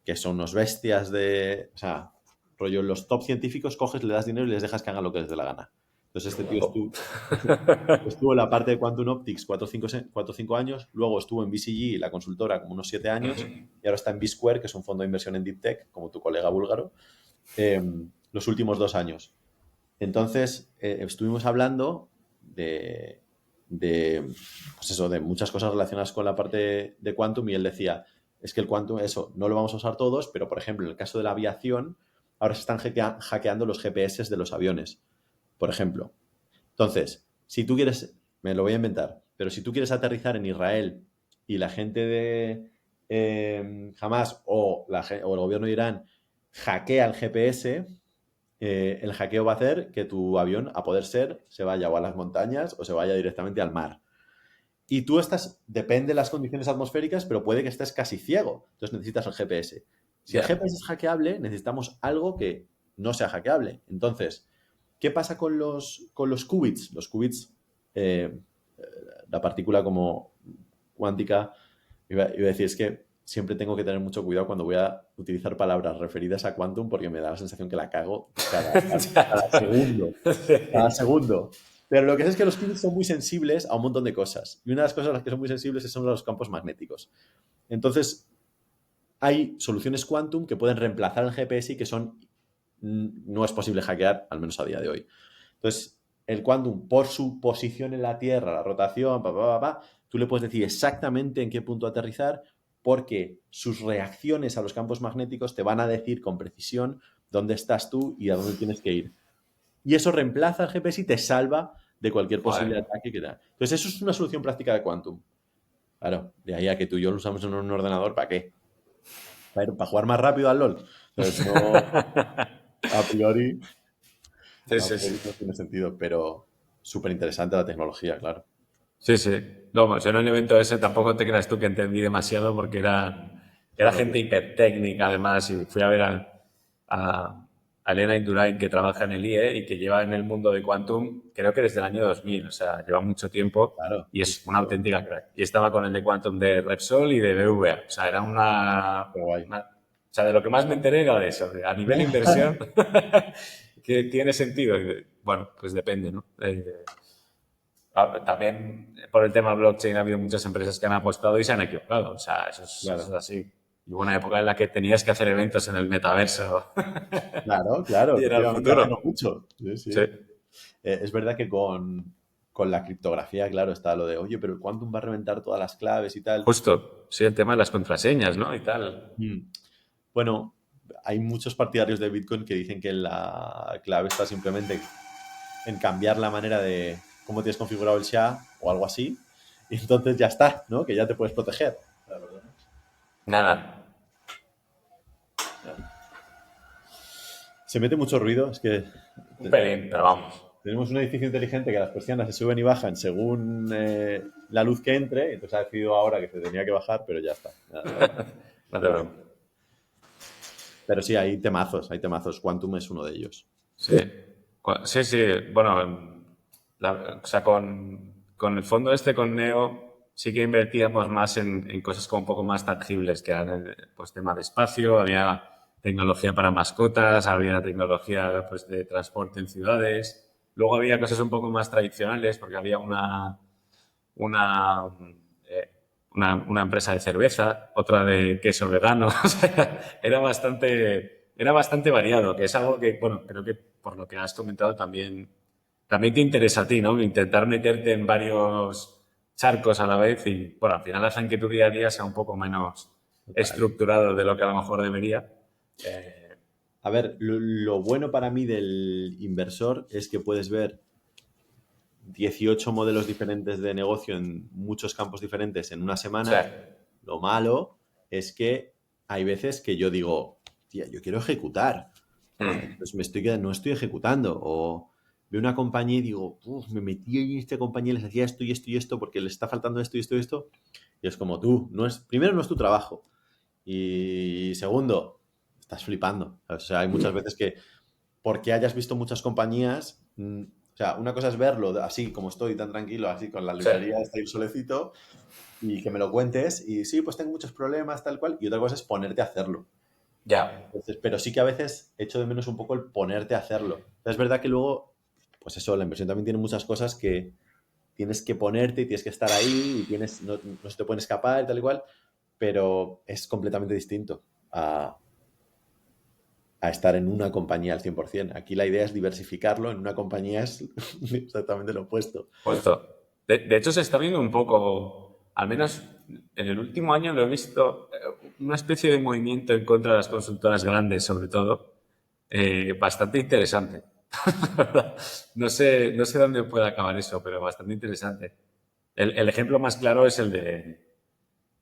que son unos bestias o sea, rollo, los top científicos coges, le das dinero y les dejas que hagan lo que les dé la gana. Entonces este tío estuvo en la parte de Quantum Optics 4 o 5 años, luego estuvo en BCG, la consultora, como unos 7 años, y ahora está en B-Square, que es un fondo de inversión en Deep Tech, como tu colega búlgaro, eh, los últimos 2 años. Entonces, estuvimos hablando pues eso, de muchas cosas relacionadas con la parte de Quantum, y él decía, es que el Quantum, eso, no lo vamos a usar todos, pero por ejemplo, en el caso de la aviación, ahora se están hackeando los GPS de los aviones, por ejemplo. Entonces, si tú quieres, me lo voy a inventar, pero si tú quieres aterrizar en Israel y la gente de Hamas o el gobierno de Irán hackea el GPS, el hackeo va a hacer que tu avión, a poder ser, se vaya o a las montañas o se vaya directamente al mar. Y tú depende de las condiciones atmosféricas, pero puede que estés casi ciego. Entonces necesitas el GPS. Si el Ya. GPS es hackeable, necesitamos algo que no sea hackeable. Entonces, ¿qué pasa con los qubits? Los qubits, eh, la partícula como cuántica, iba a decir, es que siempre tengo que tener mucho cuidado cuando voy a utilizar palabras referidas a quantum porque me da la sensación que la cago cada segundo. Cada segundo. Pero lo que es que los qubits son muy sensibles a un montón de cosas. Y una de las cosas a las que son muy sensibles son los campos magnéticos. Entonces, hay soluciones quantum que pueden reemplazar el GPS y que no es posible hackear, al menos a día de hoy. Entonces, el quantum por su posición en la Tierra, la rotación, tú le puedes decir exactamente en qué punto aterrizar porque sus reacciones a los campos magnéticos te van a decir con precisión dónde estás tú y a dónde tienes que ir. Y eso reemplaza al GPS y te salva de cualquier posible Joder. ataque que da. Entonces, eso es una solución práctica de Quantum. Claro, de ahí a que tú y yo lo usamos en un ordenador, ¿para qué? Para jugar más rápido al LOL. Entonces, no, a priori, Sí, a sí, priori no sí. tiene sentido, pero súper interesante la tecnología, claro. Sí, sí. No, pues en un evento ese tampoco te creas tú que entendí demasiado porque era Claro, gente hipertécnica además y fui a ver a Elena Indurain que trabaja en el IE y que lleva en el mundo de Quantum creo que desde el año 2000, o sea, lleva mucho tiempo claro. y Sí, es sí, una sí. auténtica crack. Y estaba con el de Quantum de Repsol y de BVA, o sea, era Qué guay. o sea, de lo que más me enteré era de eso, a nivel inversión, que tiene sentido. Y, bueno, pues depende, ¿no? También por el tema blockchain ha habido muchas empresas que han apostado y se han equivocado. O sea, eso es Claro, así. Y hubo una época en la que tenías que hacer eventos en el metaverso claro, claro, y era el efectivamente, hace no futuro. mucho. Sí, sí. Sí, Es verdad que con la criptografía, claro, está lo de, oye, pero el Quantum va a reventar todas las claves y tal. justo. Sí, el tema de las contraseñas, ¿no? Y tal. Mm. Bueno, hay muchos partidarios de Bitcoin que dicen que la clave está simplemente en cambiar la manera de cómo tienes configurado el SHA o algo así, y entonces ya está, ¿no? Que ya te puedes proteger. La verdad. Nada. Se mete mucho ruido, es que Un pelín, pero vamos. tenemos un edificio inteligente que las persianas se suben y bajan según la luz que entre, entonces ha decidido ahora que se tenía que bajar, pero ya está. No te preocupes. Pero sí, hay temazos, hay temazos. Quantum es uno de ellos. Sí. Sí, sí. Bueno, o sea, con el fondo este, con Neo, sí que invertíamos más en cosas como un poco más tangibles, que eran pues tema de espacio, había tecnología para mascotas, había tecnología pues de transporte en ciudades. Luego había cosas un poco más tradicionales, porque había una, eh, una empresa de cerveza, otra de queso vegano. O sea, era bastante variado, que es algo que, bueno, creo que por lo que has comentado también te interesa a ti, ¿no? Intentar meterte en varios charcos a la vez y, bueno, al final hacen que tu día a día sea un poco menos Total. estructurado de lo que a lo mejor debería. A ver, lo bueno para mí del inversor es que puedes ver 18 modelos diferentes de negocio en muchos campos diferentes en una Sí. semana. Lo malo es que hay veces que yo digo, tía, yo quiero ejecutar. Pues no estoy ejecutando. O veo una compañía y digo, "Uf, me metí en esta compañía y les hacía esto y esto y esto porque les está faltando esto y esto y esto. Y es como tú, primero no es tu trabajo. Y segundo, estás flipando. O sea, hay muchas veces que porque hayas visto muchas compañías, o sea, una cosa es verlo así como estoy tan tranquilo, así con la Sí. librería, está el solecito, y que me lo cuentes, y sí, pues tengo muchos problemas, tal cual, y otra cosa es ponerte a hacerlo. Ya. Entonces, pero sí que a veces echo de menos un poco el ponerte a hacerlo. Es verdad que luego, pues eso, la inversión también tiene muchas cosas que tienes que ponerte y tienes que estar ahí y no se te pueden escapar y tal y cual, pero es completamente distinto a estar en una compañía al 100%. Aquí la idea es diversificarlo, en una compañía es exactamente lo opuesto. Justo. De hecho, se está viendo un poco, al menos en el último año lo he visto, una especie de movimiento en contra de las consultoras grandes, sobre todo, bastante interesante. No sé dónde puede acabar eso, pero bastante interesante. El ejemplo más claro es el de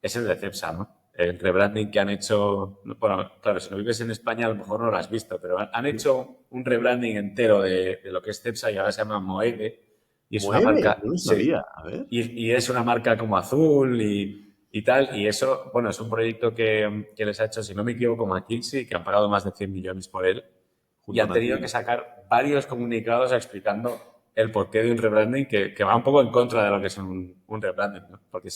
Cepsa, ¿no? El rebranding que han hecho, bueno, claro, si no vives en España a lo mejor no lo has visto, pero han hecho un rebranding entero de lo que es Cepsa y ahora se llama Moeve y es una Mueve, no marca, lo sí, sabía. A ver. y es una marca como azul y tal, y eso, bueno, es un proyecto que les ha hecho, si no me equivoco, McKinsey, que han pagado más de 100 millones por él, y Junto a han tenido que Nativity. sacar varios comunicados explicando el porqué de un rebranding que va un poco en contra de lo que es un rebranding, ¿no? Porque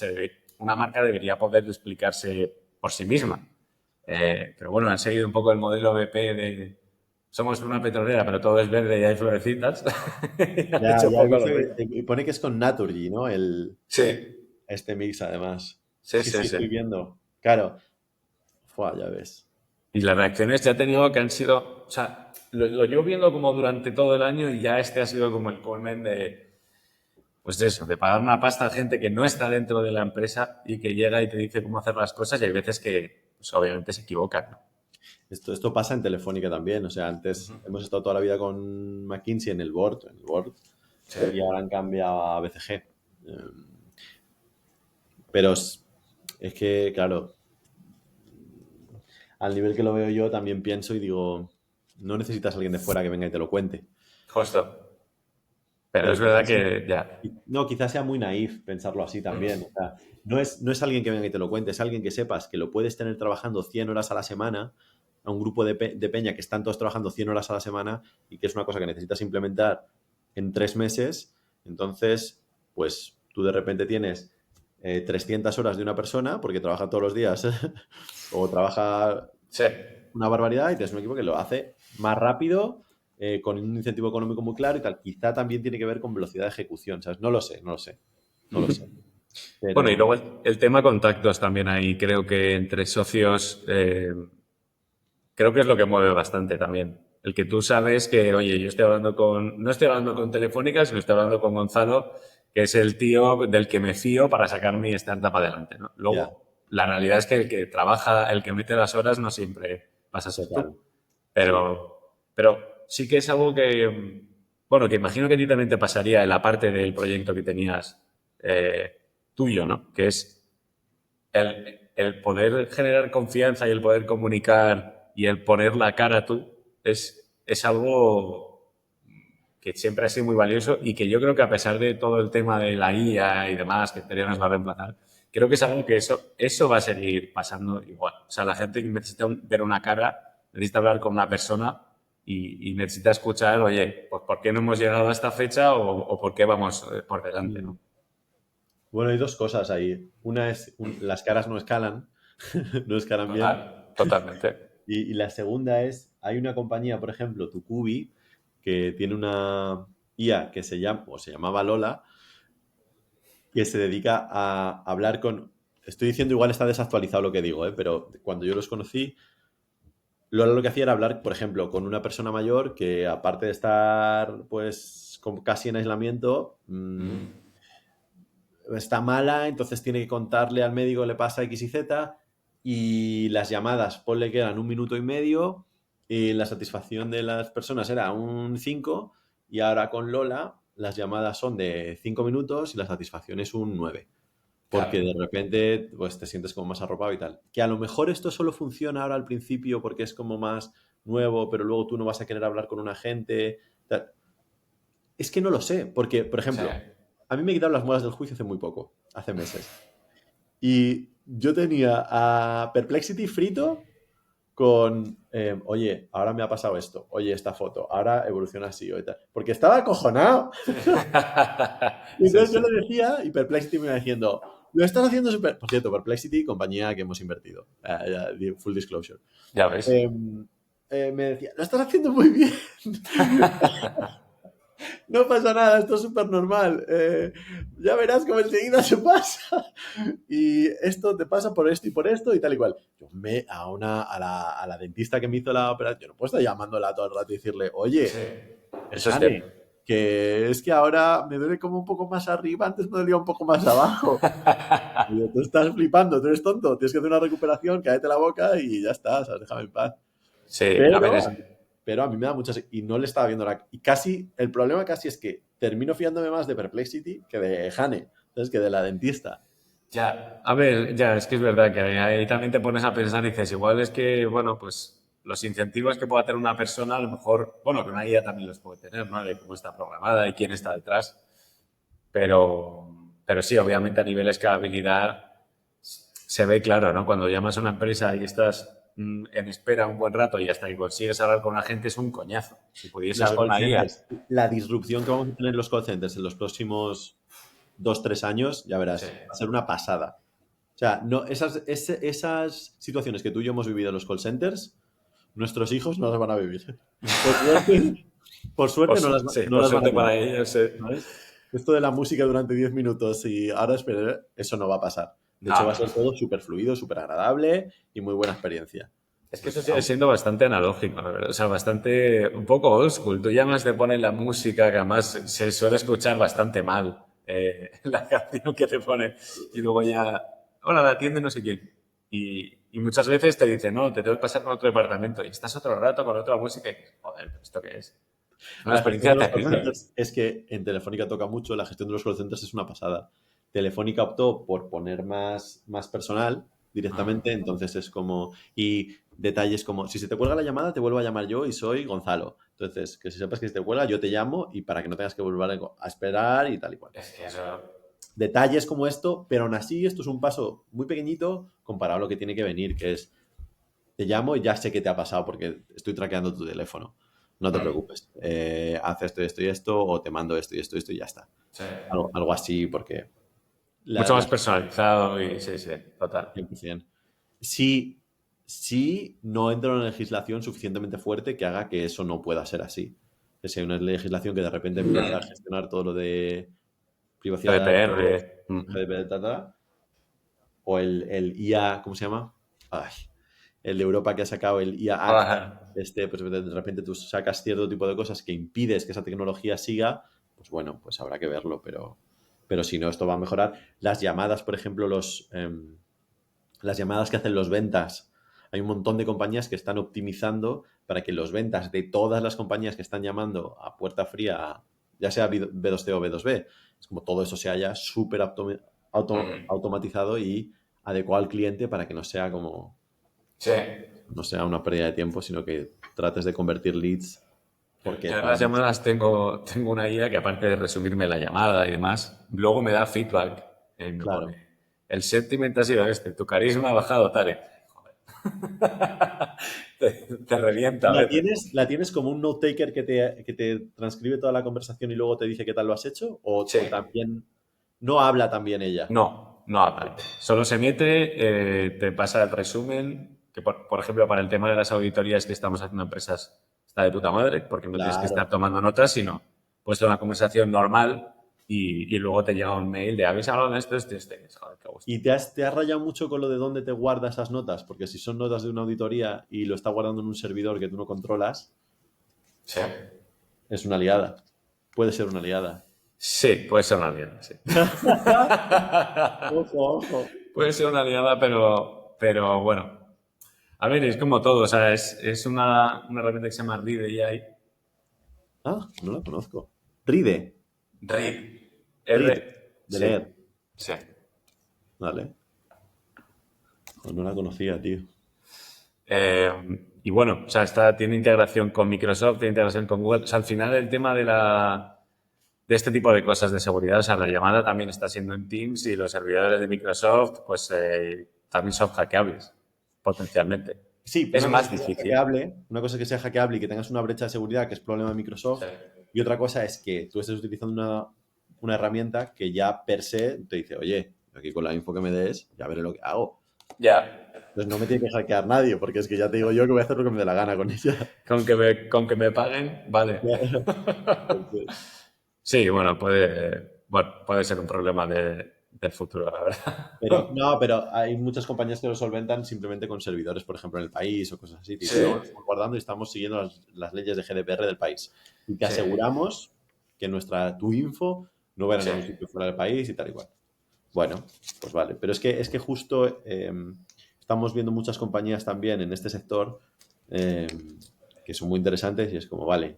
una marca debería poder explicarse por sí misma. Pero bueno, han seguido un poco el modelo BP de somos una petrolera, pero todo es verde y hay florecitas. Y han Ya, hecho un ya he poco visto, lo mismo. y pone que es con Naturgy, ¿no? Sí, Este mix, además. sí, Sí, sí, sí, sí. estoy viendo. Claro. Fua, ya ves. Y las reacciones ya te digo que han sido, o sea, lo llevo viendo como durante todo el año y ya este ha sido como el culmen de, pues eso, de pagar una pasta a gente que no está dentro de la empresa y que llega y te dice cómo hacer las cosas y hay veces que, pues obviamente se equivocan, ¿no? Esto pasa en Telefónica también. O sea, antes hemos estado toda la vida con McKinsey en el board, Sí. y ahora han cambiado a BCG. Pero es que, claro, al nivel que lo veo yo, también pienso y digo, no necesitas a alguien de fuera que venga y te lo cuente. Justo. Pero Pero es verdad quizás, que ya. no, quizás sea muy naif pensarlo así también. O sea, no es alguien que venga y te lo cuente, es alguien que sepas que lo puedes tener trabajando 100 horas a la semana, a un grupo de peña que están todos trabajando 100 horas a la semana y que es una cosa que necesitas implementar en 3 meses. Entonces, pues tú de repente tienes 300 horas de una persona porque trabaja todos los días o trabaja Sí. una barbaridad y tienes un equipo que lo hace más rápido, con un incentivo económico muy claro y tal. Quizá también tiene que ver con velocidad de ejecución, ¿sabes? No lo sé, no lo sé, no lo sé. Bueno, y Pero luego el tema contactos también ahí, creo que entre socios, creo que es lo que mueve bastante también. El que tú sabes que, oye, yo estoy hablando con, no estoy hablando con Telefónica, sino estoy hablando con Gonzalo, que es el tío del que me fío para sacar mi startup adelante, ¿no? ya, Luego, la realidad es que el que trabaja, el que mete las horas no siempre vas a ser total. tú. Sí, Pero sí que es algo que, bueno, que imagino que a ti también te pasaría en la parte del proyecto que tenías tuyo, ¿no? Que es el poder generar confianza y el poder comunicar y el poner la cara tú es algo que siempre ha sido muy valioso y que yo creo que a pesar de todo el tema de la IA y demás, que Ethereum nos va a reemplazar, creo que es algo que eso va a seguir pasando igual. O sea, la gente necesita ver una cara, necesita hablar con una persona y necesita escuchar, oye, pues ¿por qué no hemos llegado a esta fecha o por qué vamos por delante, Mm. ¿no? Bueno, hay dos cosas ahí. Una es, las caras no escalan, no escalan bien. Total, totalmente. Y la segunda es, hay una compañía, por ejemplo, Tucubi, que tiene una IA que se llama, o se llamaba Lola, que se dedica a hablar con... Estoy diciendo, igual está desactualizado lo que digo, pero cuando yo los conocí, Lola lo que hacía era hablar, por ejemplo, con una persona mayor que, aparte de estar pues casi en aislamiento, está mala, entonces tiene que contarle al médico le pasa X y Z, y las llamadas, ponle que eran 1 minuto y medio, y la satisfacción de las personas era un 5, y ahora con Lola las llamadas son de 5 minutos y la satisfacción es un 9, Claro. porque de repente pues te sientes como más arropado y tal. Que a lo mejor esto solo funciona ahora al principio porque es como más nuevo, pero luego tú no vas a querer hablar con una gente. Es que no lo sé, porque, por Sí. ejemplo, a mí me quitaron las muelas del juicio hace muy poco, hace meses. Y yo tenía a Perplexity frito con, oye, ahora me ha pasado esto, oye, esta foto, ahora evoluciona así, o tal. Porque estaba acojonado. Y Sí, entonces yo sí. le decía, y Perplexity me iba diciendo, lo estás haciendo súper... Por cierto, Perplexity, compañía que hemos invertido. Full disclosure. Ya ves. Me decía, lo estás haciendo muy bien. No pasa nada, esto es súper normal. Ya verás cómo enseguida se pasa. Y esto te pasa por esto y por esto y tal y cual. Yo a la dentista que me hizo la operación, yo no puedo estar llamándola todo el rato y decirle, oye, Sí. Eso es cierto. Jane, que es que ahora me duele como un poco más arriba, antes me dolía un poco más abajo. Y yo, tú estás flipando, tú eres tonto, tienes que hacer una recuperación, cállate la boca y ya está, ¿sabes? Déjame en paz. Sí, a ver, Pero, pero a mí me da muchas... Y no le estaba viendo la... Y casi, el problema casi es que termino fiándome más de Perplexity que de Jane, entonces que de la dentista. ya, a ver, ya, es que es verdad que ahí también te pones a pensar y dices, igual es que, bueno, pues los incentivos que pueda tener una persona, a lo mejor, bueno, que una IA también los puede tener, ¿no? De cómo está programada y quién está detrás. Pero sí, obviamente a nivel de escalabilidad se ve claro, ¿no? Cuando llamas a una empresa y estás en espera un buen rato y hasta que consigues hablar con la gente es un coñazo. Si pudieses Los con call la IA. centers. La disrupción que vamos a tener en los call centers en los próximos 2, 3 años, ya Sí, verás, va a ser una pasada. O sea, no, esas situaciones que tú y yo hemos vivido en los call centers, nuestros hijos no las van a vivir. Por suerte, por suerte sí, no por las van a suerte vivir. para ellos. ¿Sabes? Esto de la música durante 10 minutos y ahora esperar, eso no va a pasar. De hecho, va a No, ser todo súper fluido, súper agradable y muy buena experiencia. Es que eso sigue siendo bastante analógico, la verdad. O sea, bastante, un poco old school. Tú llamas, te ponen la música, que además se suele escuchar bastante mal, la canción que te pone. Y luego ya, hola, la atiende no sé quién. Y muchas veces te dicen, no, te tengo que pasar con otro departamento. Y estás otro rato con otra música y dices, joder, ¿pero esto qué es? Una La gestión experiencia de los call terrible. centers es que en Telefónica toca mucho, la gestión de los call centers es una pasada. Telefónica optó por poner más personal Ah, directamente, entonces es como, y detalles como, si se te cuelga la llamada, te vuelvo a llamar yo y soy Gonzalo. Entonces, que si sepas que si te cuelga, yo te llamo y para que no tengas que volver a esperar y tal y cual. es que eso... Detalles como esto, pero aún así esto es un paso muy pequeñito comparado a lo que tiene que venir, que es te llamo y ya sé qué te ha pasado porque estoy traqueando tu teléfono. No te Mm, preocupes. Haz esto, esto y esto, o te mando esto y esto y esto y ya está. sí. Algo así, porque Mucho más las personalizado y sí, sí, total. 100%. Sí, sí no entra una legislación suficientemente fuerte que haga que eso no pueda ser así. Que si hay una legislación que de repente empieza a gestionar todo lo de privacidad de datos, GDPR. Mm. GDPR, o el IA, ¿cómo se llama? Ay, el de Europa que ha sacado el IA Act, Ajá. pues de repente tú sacas cierto tipo de cosas que impides que esa tecnología siga, pues bueno, pues habrá que verlo, pero si no, esto va a mejorar. Las llamadas, por ejemplo, las llamadas que hacen los ventas, hay un montón de compañías que están optimizando para que los ventas de todas las compañías que están llamando a puerta fría, ya sea B2C o B2B, es como todo eso se haya súper Mm. automatizado y adecuado al cliente para que no sea como, Sí. no sea una pérdida de tiempo, sino que trates de convertir leads porque Yo en para las mí, llamadas tengo una guía que aparte de resumirme la llamada y demás, luego me da feedback. Me claro. pone, el sentiment ha sido este, tu carisma ha bajado tal. Joder. Te revienta a veces. La tienes como un note taker que te transcribe toda la conversación y luego te dice qué tal lo has hecho? Sí. O también no habla también ella? No habla. Solo se mete, te pasa el resumen, que por ejemplo para el tema de las auditorías que estamos haciendo empresas está de puta madre, porque no tienes que estar Claro. tomando notas, sino puesto una conversación normal y luego te llega un mail de ¿habéis hablado de esto? Joder, qué gusto. ¿Y te has rayado mucho con lo de dónde te guarda esas notas? Porque si son notas de una auditoría y lo está guardando en un servidor que tú no controlas, Sí. es una liada. Puede ser una liada. Sí, puede ser una liada, sí. Ojo, ojo. Puede ser una liada, pero bueno. A ver, es como todo, o sea, es una herramienta que se llama Read AI. Ah, no la conozco. Ride. Read. Read. De Sí, leer. sí. Vale. Pues no la conocía, tío. Y bueno, o sea, tiene integración con Microsoft, tiene integración con Google. O sea, al final el tema de este tipo de cosas de seguridad, o sea, la llamada también está siendo en Teams y los servidores de Microsoft, pues también son hackeables, potencialmente. Sí, pero Es una cosa más es que sea difícil. hackeable, una cosa es que sea hackeable y que tengas una brecha de seguridad, que es problema de Sí. Microsoft, y otra cosa es que tú estés utilizando una herramienta que ya per se te dice, oye, aquí con la info que me des, ya veré lo que hago. Ya, Entonces no me tiene que hackear nadie, porque es que ya te digo yo que voy a hacer lo que me dé la gana con ella. con que me paguen, vale. Entonces, Sí, bueno, puede ser un problema del futuro, la verdad. pero no, pero hay muchas compañías que lo solventan simplemente con servidores, por ejemplo, en el país o cosas así. Te dicen, Sí, no, lo estamos guardando y estamos siguiendo las leyes de GDPR del país. Y te sí, aseguramos que tu info no va a ir a sí. ningún sitio fuera del país y tal y cual. Bueno, pues vale. Pero es que justo estamos viendo muchas compañías también en este sector eh, que son muy interesantes y es como, vale,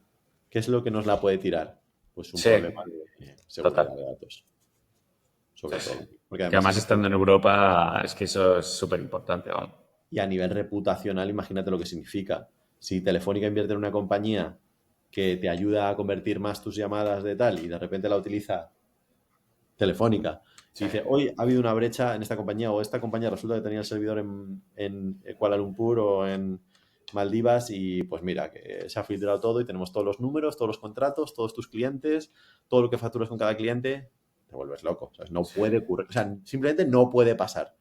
¿qué es lo que nos la puede tirar? Pues un Sí, problema de seguridad total. de datos, Sí, sobre sí. todo. Porque Que además además estando en Europa, es que eso es súper importante, vamos. y a nivel reputacional, imagínate lo que significa. Si Telefónica invierte en una compañía que te ayuda a convertir más tus llamadas de tal y de repente la utiliza Telefónica y Sí, dice, hoy ha habido una brecha en esta compañía o esta compañía resulta que tenía el servidor en Kuala Lumpur o en Maldivas y pues mira, que se ha filtrado todo y tenemos todos los números, todos los contratos, todos tus clientes, todo lo que facturas con cada cliente, te vuelves loco. ¿Sabes? No sí. puede ocurrir, o sea, simplemente no puede pasar.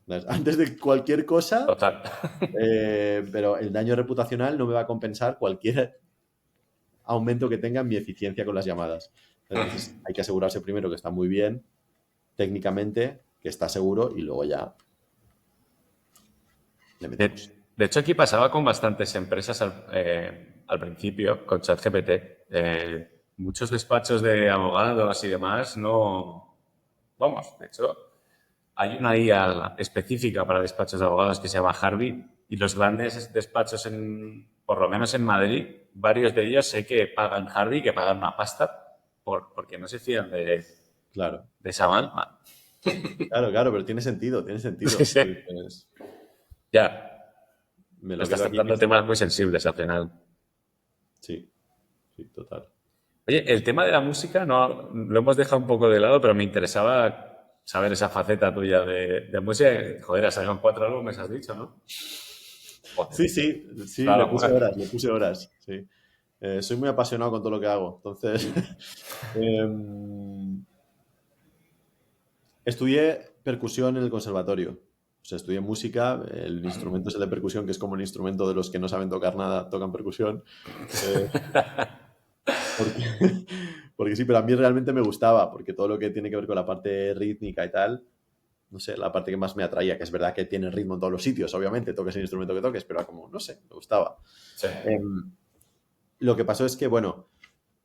¿Sabes? Antes de cualquier cosa, Total. pero el daño reputacional no me va a compensar cualquier aumento que tenga en mi eficiencia con las llamadas. Entonces hay que asegurarse primero que está muy bien técnicamente, que está seguro y luego ya le De, metemos. De hecho, aquí pasaba con bastantes empresas al principio, con ChatGPT. Muchos despachos de abogados y demás no... Vamos, de hecho, hay una IA específica para despachos de abogados que se llama Harvey y los grandes despachos, por lo menos en Madrid, varios de ellos sé que pagan Harvey, que pagan una pasta porque no se fían Claro, de esa alma. claro, pero tiene sentido, tiene sentido. Sí, sí. Pues, Ya, me lo estás quedo aquí. tratando temas muy sensibles al final. Sí, sí, total. Oye, el tema de la música no lo hemos dejado un poco de lado, pero me interesaba saber esa faceta tuya de música. Joder, has sacado 4 álbumes, has dicho, ¿no? Joder, Sí, sí, es sí, una locura. le puse horas, sí. Soy muy apasionado con todo lo que hago. Entonces, em, estudié percusión en el conservatorio. O sea, estudié música, el instrumento es el de percusión, que es como el instrumento de los que no saben tocar nada, tocan percusión. Eh, porque, porque sí, pero a mí realmente me gustaba, porque todo lo que tiene que ver con la parte rítmica y tal, no sé, la parte que más me atraía, que es verdad que tiene ritmo en todos los sitios, obviamente, toques el instrumento que toques, pero como, no sé, me gustaba. Sí. Em, lo que pasó es que, bueno,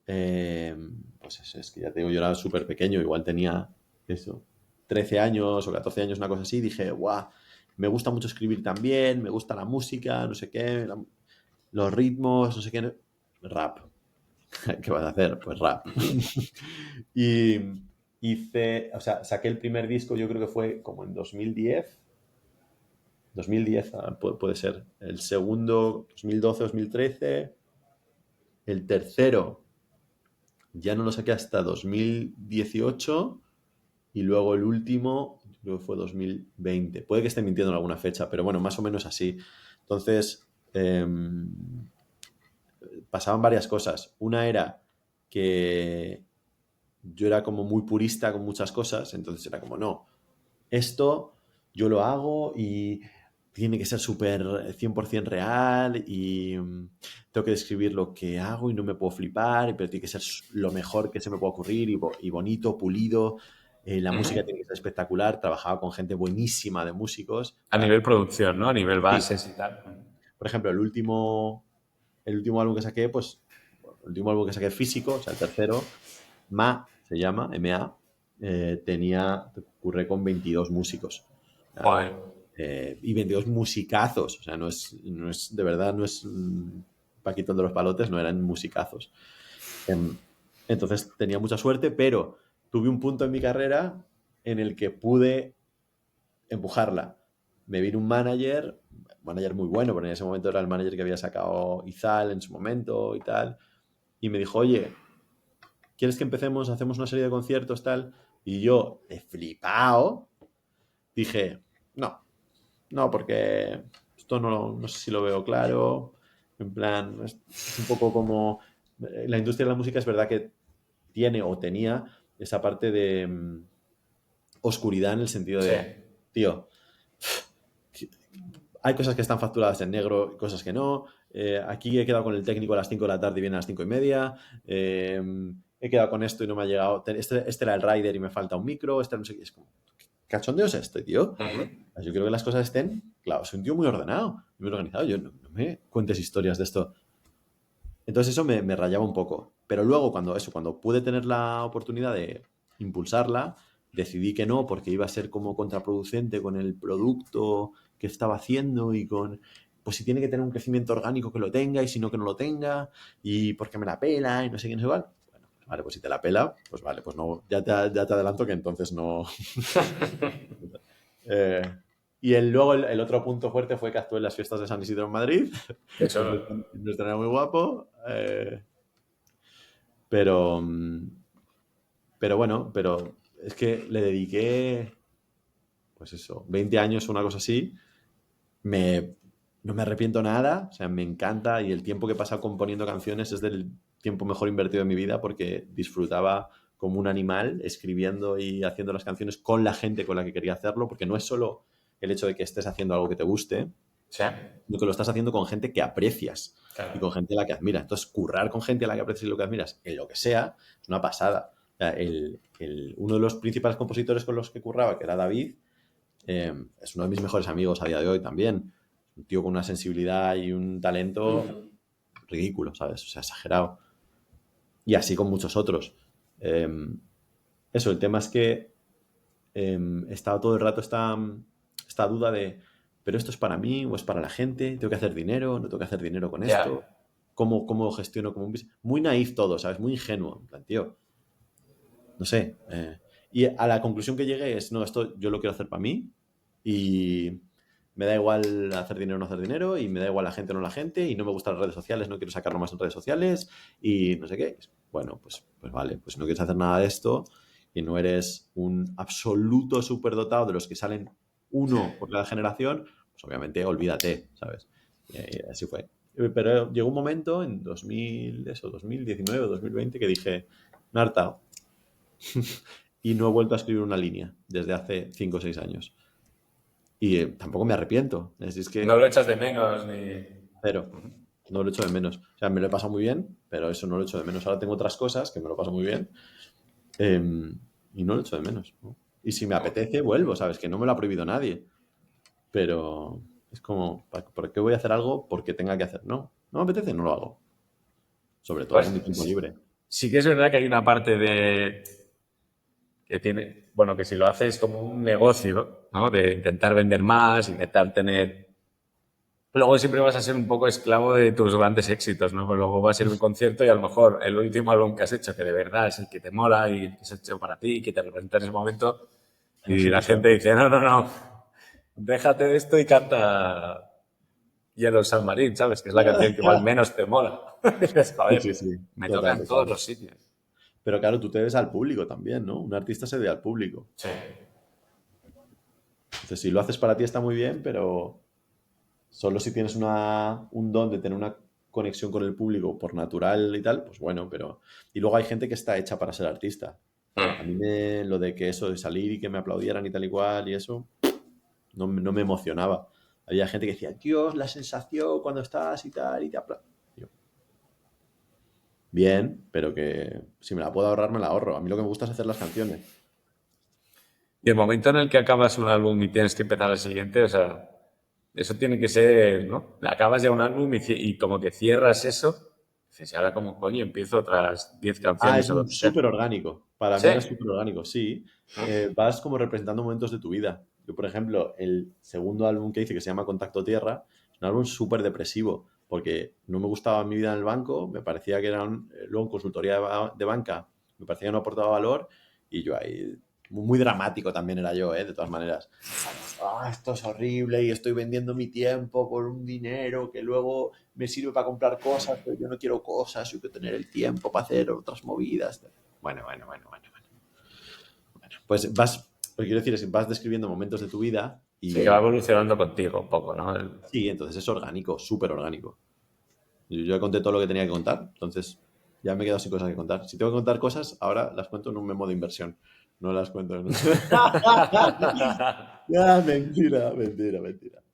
pues es que ya te digo, yo era súper pequeño, igual tenía eso, 13 años o 14 años, una cosa así, dije, guau, me gusta mucho escribir también, me gusta la música, no sé qué, los ritmos, no sé qué, rap. ¿Qué vas a hacer? Pues rap. Y hice, o sea, saqué el primer disco, yo creo que fue como en 2010, puede ser. El segundo, 2012, 2013. El tercero, ya no lo saqué hasta 2018. Y luego el último, yo creo que fue 2020. Puede que esté mintiendo en alguna fecha, pero bueno, más o menos así. Entonces, pasaban varias cosas. Una era que yo era como muy purista con muchas cosas, entonces era como, no, esto yo lo hago y tiene que ser súper 100% real y tengo que describir lo que hago y no me puedo flipar, pero tiene que ser lo mejor que se me pueda ocurrir y bonito, pulido. La música tiene que ser espectacular. Trabajaba con gente buenísima de músicos. A nivel producción, ¿no? A nivel Sí. bases y tal. Por ejemplo, el último álbum que saqué, pues, el último álbum que saqué físico, o sea, el tercero, se llama, MA, ocurre con 22 músicos. Joder. Y 22 musicazos, o sea, de verdad, no es Paquito de los Palotes, no eran musicazos. Em, Entonces tenía mucha suerte, pero tuve un punto en mi carrera en el que pude empujarla. Me vino un manager muy bueno, porque en ese momento era el manager que había sacado Izal en su momento y tal, y me dijo, oye, ¿quieres que empecemos? Hacemos una serie de conciertos, tal. Y yo, de flipao, dije, no, no, porque esto no sé si lo veo claro. En plan, es un poco como... La industria de la música es verdad que tiene o tenía esa parte de oscuridad en el sentido Sí. de, tío, hay cosas que están facturadas en negro y cosas que no. Aquí he quedado con el técnico a las 5 de la tarde y viene a las 5:30. He quedado con esto y no me ha llegado. Este era el rider y me falta un micro. Este no sé qué. Es como, ¿qué cachondeo es este, tío? Yo creo que las cosas estén. Claro, soy un tío muy ordenado, muy organizado. Yo no me cuentes historias de esto. Entonces eso me rayaba un poco. Pero luego, cuando pude tener la oportunidad de impulsarla, decidí que no, porque iba a ser como contraproducente con el producto que estaba haciendo y con, pues si tiene que tener un crecimiento orgánico que lo tenga y si no que no lo tenga y porque me la pela y no sé quién es igual. Bueno, vale, pues si te la pela, pues vale, pues no, ya te adelanto que entonces no. Eh, y luego el otro punto fuerte fue que actué en las fiestas de San Isidro en Madrid. Eso, No era muy guapo. Pero, pero bueno, pero es que le dediqué, pues eso, 20 años o una cosa así. No me arrepiento nada, o sea, me encanta y el tiempo que he pasado componiendo canciones es del tiempo mejor invertido en mi vida porque disfrutaba como un animal escribiendo y haciendo las canciones con la gente con la que quería hacerlo, porque no es solo el hecho de que estés haciendo algo que te guste, sí. sino que lo estás haciendo con gente que aprecias y Claro. con gente a la que admiras. Entonces, currar con gente a la que aprecias y lo que admiras, en lo que sea, es una pasada. O sea, uno de los principales compositores con los que curraba, que era David, es uno de mis mejores amigos a día de hoy también. un tío con una sensibilidad y un talento ridículo, ¿sabes? O sea, exagerado. Y así con muchos otros. Eso, el tema es que estaba todo el rato esta duda de, ¿pero esto es para mí o es para la gente? ¿Tengo que hacer dinero? ¿No tengo que hacer dinero con Ya. esto? ¿Cómo lo gestiono como un business? Muy naif todo, ¿sabes? Muy ingenuo. En plan, tío, no sé. Y a la conclusión que llegué es, no, esto yo lo quiero hacer para mí y me da igual hacer dinero o no hacer dinero y me da igual la gente o no la gente y no me gustan las redes sociales, no quiero sacarlo más en redes sociales y no sé qué. Bueno, pues vale, pues si no quieres hacer nada de esto y no eres un absoluto superdotado de los que salen uno por cada generación, pues obviamente olvídate, ¿sabes? Y así fue. Pero llegó un momento en 2019 o 2020 que dije, me he hartado y no he vuelto a escribir una línea desde hace 5 o 6 años. Y tampoco me arrepiento. Es No que, lo echas de menos ni... pero no lo echo de menos. O sea, me lo he pasado muy bien, pero eso no lo echo de menos. Ahora tengo otras cosas que me lo paso muy bien y no lo echo de menos, ¿no? Y si me apetece, vuelvo, ¿sabes? Que no me lo ha prohibido nadie. Pero es como, ¿por qué voy a hacer algo porque tenga que hacer? No, no me apetece, no lo hago. Sobre todo en mi tiempo Pues libre. sí que es verdad que hay una parte de que tiene, bueno, que si lo haces como un negocio, ¿no? De intentar vender más, intentar tener... Luego siempre vas a ser un poco esclavo de tus grandes éxitos, ¿no? Pues luego va a ser un concierto y a lo mejor el último álbum que has hecho, que de verdad es el que te mola y el que se ha hecho para ti y que te representa en ese momento, y la Eso. gente dice, no, no, no, déjate de esto y canta Yellow Submarine, ¿sabes? Que es la canción que igual menos te mola. Y dices, Sí, joder, sí, sí. me toca Total, en todos total. los sitios. Pero claro, tú te ves al público también, ¿no? Un artista se ve al público. Sí. Entonces, si lo haces para ti está muy bien, pero solo si tienes un don de tener una conexión con el público por natural y tal, pues bueno, pero... Y luego hay gente que está hecha para ser artista. A mí lo de que eso, de salir y que me aplaudieran y tal y cual y eso, no me emocionaba. Había gente que decía, Dios, la sensación cuando estás y tal y te aplauden. Bien, pero que si me la puedo ahorrar, me la ahorro. A mí lo que me gusta es hacer las canciones. Y el momento en el que acabas un álbum y tienes que empezar el siguiente, o sea, eso tiene que ser, ¿no? Acabas ya un álbum y como que cierras eso, dices, "¿Y ahora como coño empiezo otras 10 Ah, canciones es o lo un que sea". súper orgánico. Para mí Sí. era súper orgánico, sí. Vas como representando momentos de tu vida. Yo, por ejemplo, el segundo álbum que hice, que se llama Contacto Tierra, es un álbum súper depresivo, porque no me gustaba mi vida en el banco, me parecía que era luego en consultoría de banca, me parecía que no aportaba valor, y yo ahí, muy dramático también era yo, de todas maneras. Esto es horrible y estoy vendiendo mi tiempo por un dinero que luego me sirve para comprar cosas, pero yo no quiero cosas, yo quiero tener el tiempo para hacer otras movidas. Bueno. Pues lo que quiero decir es que vas describiendo momentos de tu vida Sí, que va y evolucionando contigo un poco, ¿no? sí, entonces es orgánico, súper orgánico. Yo ya conté todo lo que tenía que contar, entonces ya me he quedado sin cosas que contar. Si tengo que contar cosas, ahora las cuento en un memo de inversión. No las cuento en... Mentira.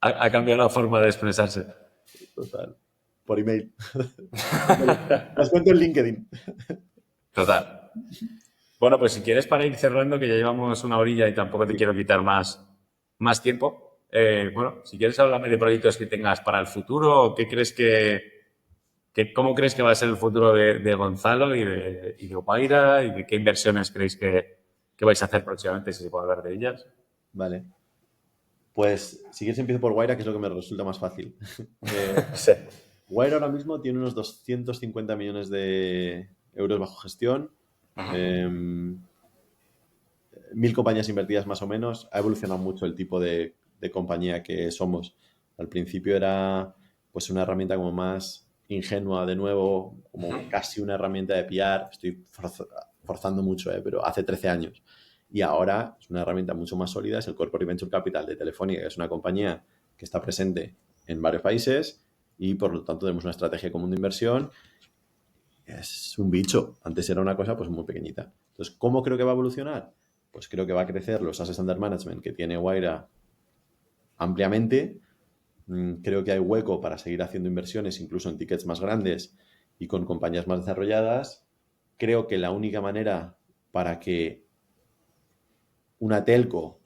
Ha cambiado la forma de expresarse. Total. Por email. Las cuento en LinkedIn. Total. Bueno, pues si quieres para ir cerrando, que ya llevamos una orilla y tampoco te Sí. quiero quitar más tiempo, bueno, si quieres háblame de proyectos que tengas para el futuro, o qué crees cómo crees que va a ser el futuro de Gonzalo y de Opaira y de qué inversiones creéis que vais a hacer próximamente, si se puede hablar de ellas. Vale. Pues si quieres empiezo por Guaira, que es lo que me resulta más fácil. Sí. Guaira ahora mismo tiene unos 250 millones de euros bajo gestión. 1000 compañías invertidas más o menos. Ha evolucionado mucho el tipo de compañía que somos. Al principio era pues una herramienta como más ingenua de nuevo, como casi una herramienta de PR. Estoy forzando mucho, pero hace 13 años. Y ahora es una herramienta mucho más sólida, es el Corporate Venture Capital de Telefónica, que es una compañía que está presente en varios países y por lo tanto tenemos una estrategia común de inversión. Es un bicho. Antes era una cosa pues muy pequeñita. Entonces, ¿cómo creo que va a evolucionar? Pues creo que va a crecer los assets under management que tiene Guaira ampliamente. Creo que hay hueco para seguir haciendo inversiones, incluso en tickets más grandes y con compañías más desarrolladas. Creo que la única manera para que una telco,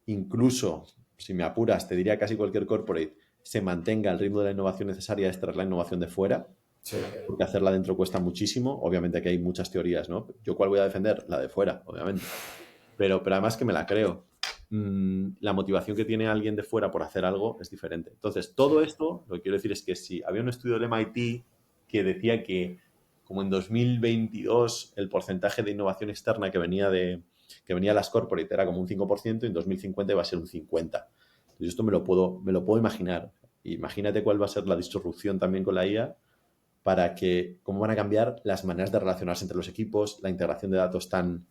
incluso si me apuras, te diría casi cualquier corporate, se mantenga el ritmo de la innovación necesaria es traer la innovación de fuera, Sí. porque hacerla dentro cuesta muchísimo. Obviamente aquí hay muchas teorías, ¿no? ¿Yo cuál voy a defender? La de fuera, obviamente. Pero además que me la creo. La motivación que tiene alguien de fuera por hacer algo es diferente. Entonces, todo esto, lo que quiero decir es que si había un estudio del MIT que decía que como en 2022 el porcentaje de innovación externa que venía a las corporate era como un 5%, en 2050 iba a ser un 50%. Entonces, esto me lo puedo imaginar. Imagínate cuál va a ser la disrupción también con la IA para que, cómo van a cambiar las maneras de relacionarse entre los equipos, la integración de datos tan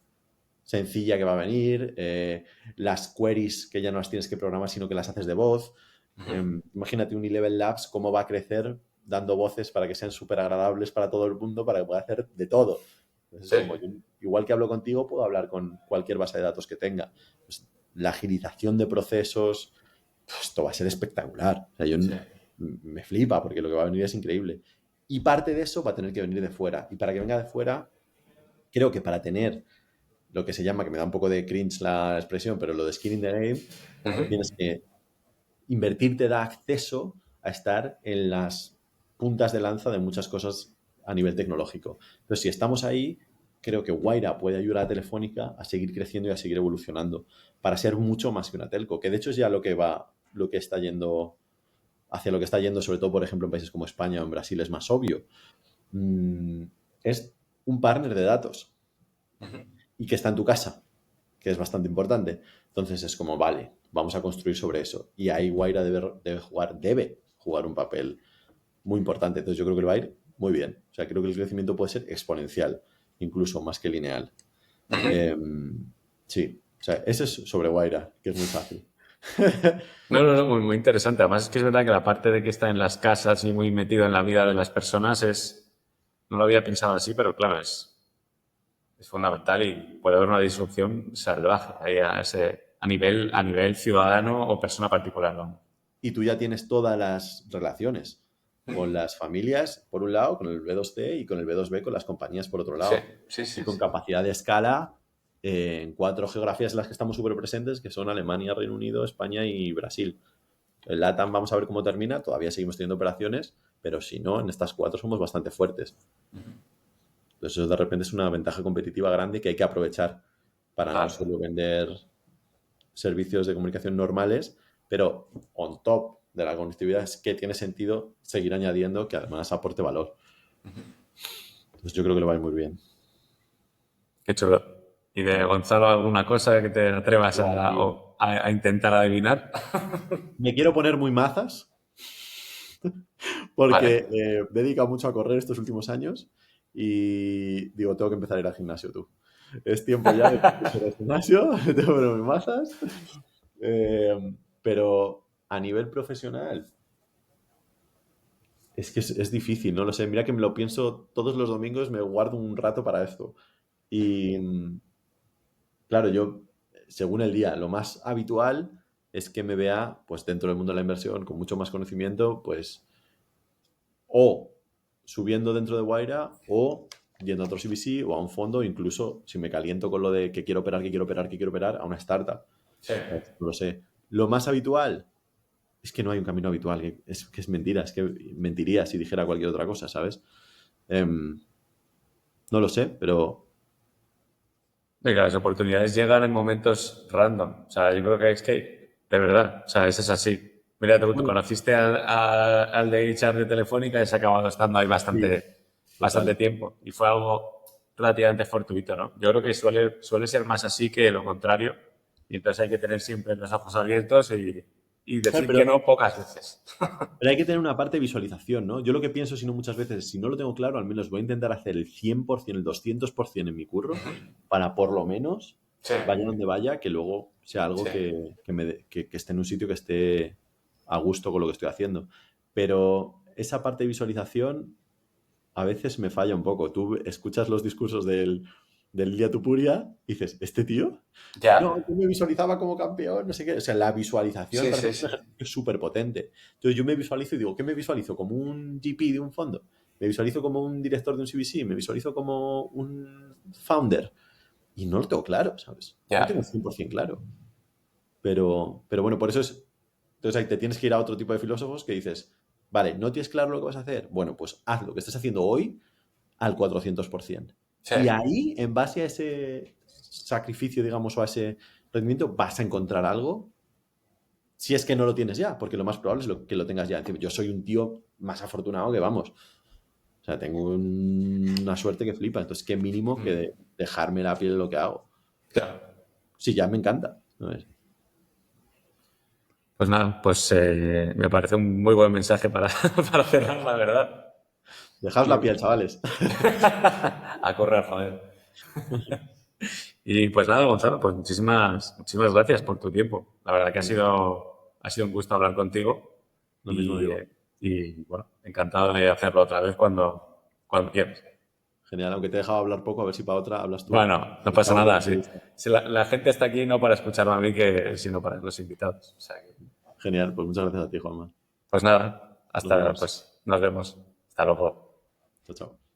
sencilla que va a venir, las queries que ya no las tienes que programar, sino que las haces de voz. Imagínate un Eleven Labs, cómo va a crecer dando voces para que sean súper agradables para todo el mundo, para que pueda hacer de todo. Entonces, Sí. como yo, igual que hablo contigo, puedo hablar con cualquier base de datos que tenga. Pues, la agilización de procesos, pues, esto va a ser espectacular. O sea, Sí. me flipa porque lo que va a venir es increíble. Y parte de eso va a tener que venir de fuera. Y para que venga de fuera, creo que para tener lo que se llama, que me da un poco de cringe la expresión, pero lo de skin in the game, tienes que invertir, te da acceso a estar en las puntas de lanza de muchas cosas a nivel tecnológico. Entonces, si estamos ahí, creo que Wayra puede ayudar a Telefónica a seguir creciendo y a seguir evolucionando para ser mucho más que una telco, que de hecho es ya lo que está yendo, hacia lo que está yendo, sobre todo, por ejemplo, en países como España o en Brasil es más obvio. Es un partner de datos y que está en tu casa, que es bastante importante. Entonces es como, vale, vamos a construir sobre eso. Y ahí Guaira debe jugar un papel muy importante. Entonces yo creo que le va a ir muy bien. O sea, creo que el crecimiento puede ser exponencial, incluso más que lineal. Eh, sí, o sea, ese es sobre Guaira, que es muy fácil. No, no, no, muy, muy interesante. Además es que es verdad que la parte de que está en las casas y muy metido en la vida de las personas es, no lo había pensado así, pero claro, es fundamental y puede haber una disrupción salvaje ahí a nivel ciudadano o persona particular, ¿no? Y tú ya tienes todas las relaciones con las familias, por un lado, con el B2C y con el B2B, con las compañías, por otro Sí, lado. sí, Y sí, con sí. capacidad de escala en 4 geografías en las que estamos súper presentes, que son Alemania, Reino Unido, España y Brasil. El LATAM vamos a ver cómo termina, todavía seguimos teniendo operaciones, pero si no, en estas 4 somos bastante fuertes. Entonces eso de repente es una ventaja competitiva grande que hay que aprovechar para no Claro. solo vender servicios de comunicación normales, pero on top de la conectividad es que tiene sentido seguir añadiendo que además aporte valor. Entonces yo creo que le va a ir muy bien. Qué chulo. ¿Y de Gonzalo alguna cosa que te atrevas Guau, tío. a intentar adivinar? Me quiero poner muy mazas Vale. porque me he dedicado mucho a correr estos últimos años y digo, tengo que empezar a ir al gimnasio tú. Es tiempo ya de ir al gimnasio, tengo que ponerme mazas. Pero a nivel profesional, es que es difícil, no lo sé. Mira que me lo pienso todos los domingos, me guardo un rato para esto. Y claro, yo, según el día, lo más habitual es que me vea, pues dentro del mundo de la inversión, con mucho más conocimiento, pues o subiendo dentro de Guaira o yendo a otro CVC o a un fondo, incluso si me caliento con lo de que quiero operar, que quiero operar, que quiero operar, a una startup. Sí. No lo sé. Lo más habitual es que no hay un camino habitual, que es mentira, es que mentiría si dijera cualquier otra cosa, ¿sabes? No lo sé, pero Y claro, las oportunidades llegan en momentos random. O sea, yo creo que es que, de verdad, o sea, eso es así. Mira, tú bueno, conociste al de HR de Telefónica y se ha acabado estando ahí sí, bastante total. tiempo. Y fue algo relativamente fortuito, ¿no? Yo creo que suele ser más así que lo contrario. Y entonces hay que tener siempre los ojos abiertos y decir que Pero, no pocas veces. pero hay que tener una parte de visualización, ¿no? Yo lo que pienso, si no muchas veces, si no lo tengo claro, al menos voy a intentar hacer el 100%, el 200% en mi curro, para por lo menos, Sí, vaya donde vaya, que luego sea algo sí. que esté en un sitio que esté a gusto con lo que estoy haciendo. Pero esa parte de visualización a veces me falla un poco. Tú escuchas los discursos del Ilia Tupuria y dices, ¿este tío? No, Ya. yo me visualizaba como campeón, no sé qué. O sea, la visualización Sí, parece sí, que es un sí. ejercicio súper potente. Entonces yo me visualizo y digo, ¿qué me visualizo? ¿Como un GP de un fondo? ¿Me visualizo como un director de un CVC? ¿Me visualizo como un founder? Y no lo tengo claro, ¿sabes? No lo tengo Ya. 100% claro. Pero bueno, por eso es Entonces ahí te tienes que ir a otro tipo de filósofos que dices, vale, ¿no tienes claro lo que vas a hacer? Bueno, pues haz lo que estés haciendo hoy al 400%. Sí. Y ahí, en base a ese sacrificio, digamos, o a ese rendimiento, vas a encontrar algo si es que no lo tienes ya, porque lo más probable es que lo tengas ya. Yo soy un tío más afortunado que vamos. O sea, tengo una suerte que flipa. Entonces, qué mínimo que dejarme la piel en lo que hago. Claro. Sí, ya me encanta. ¿No es? Pues nada, pues me parece un muy buen mensaje para, para cerrar, la verdad. Dejaos la piel, chavales. A correr, joder. Y pues nada, Gonzalo, pues muchísimas gracias por tu tiempo. La verdad que ha sido un gusto hablar contigo Lo mismo digo. y bueno, encantado de hacerlo otra vez cuando quieras. Genial, aunque te he dejado hablar poco, a ver si para otra hablas tú. Bueno, no pasa Echamos nada. buena Sí. entrevista. Si la gente está aquí no para escucharme a mí, sino para los invitados. O sea Genial, pues muchas gracias a ti, Juanma. pues nada, Nos vemos. pues nos vemos. Hasta luego. Chao, chao.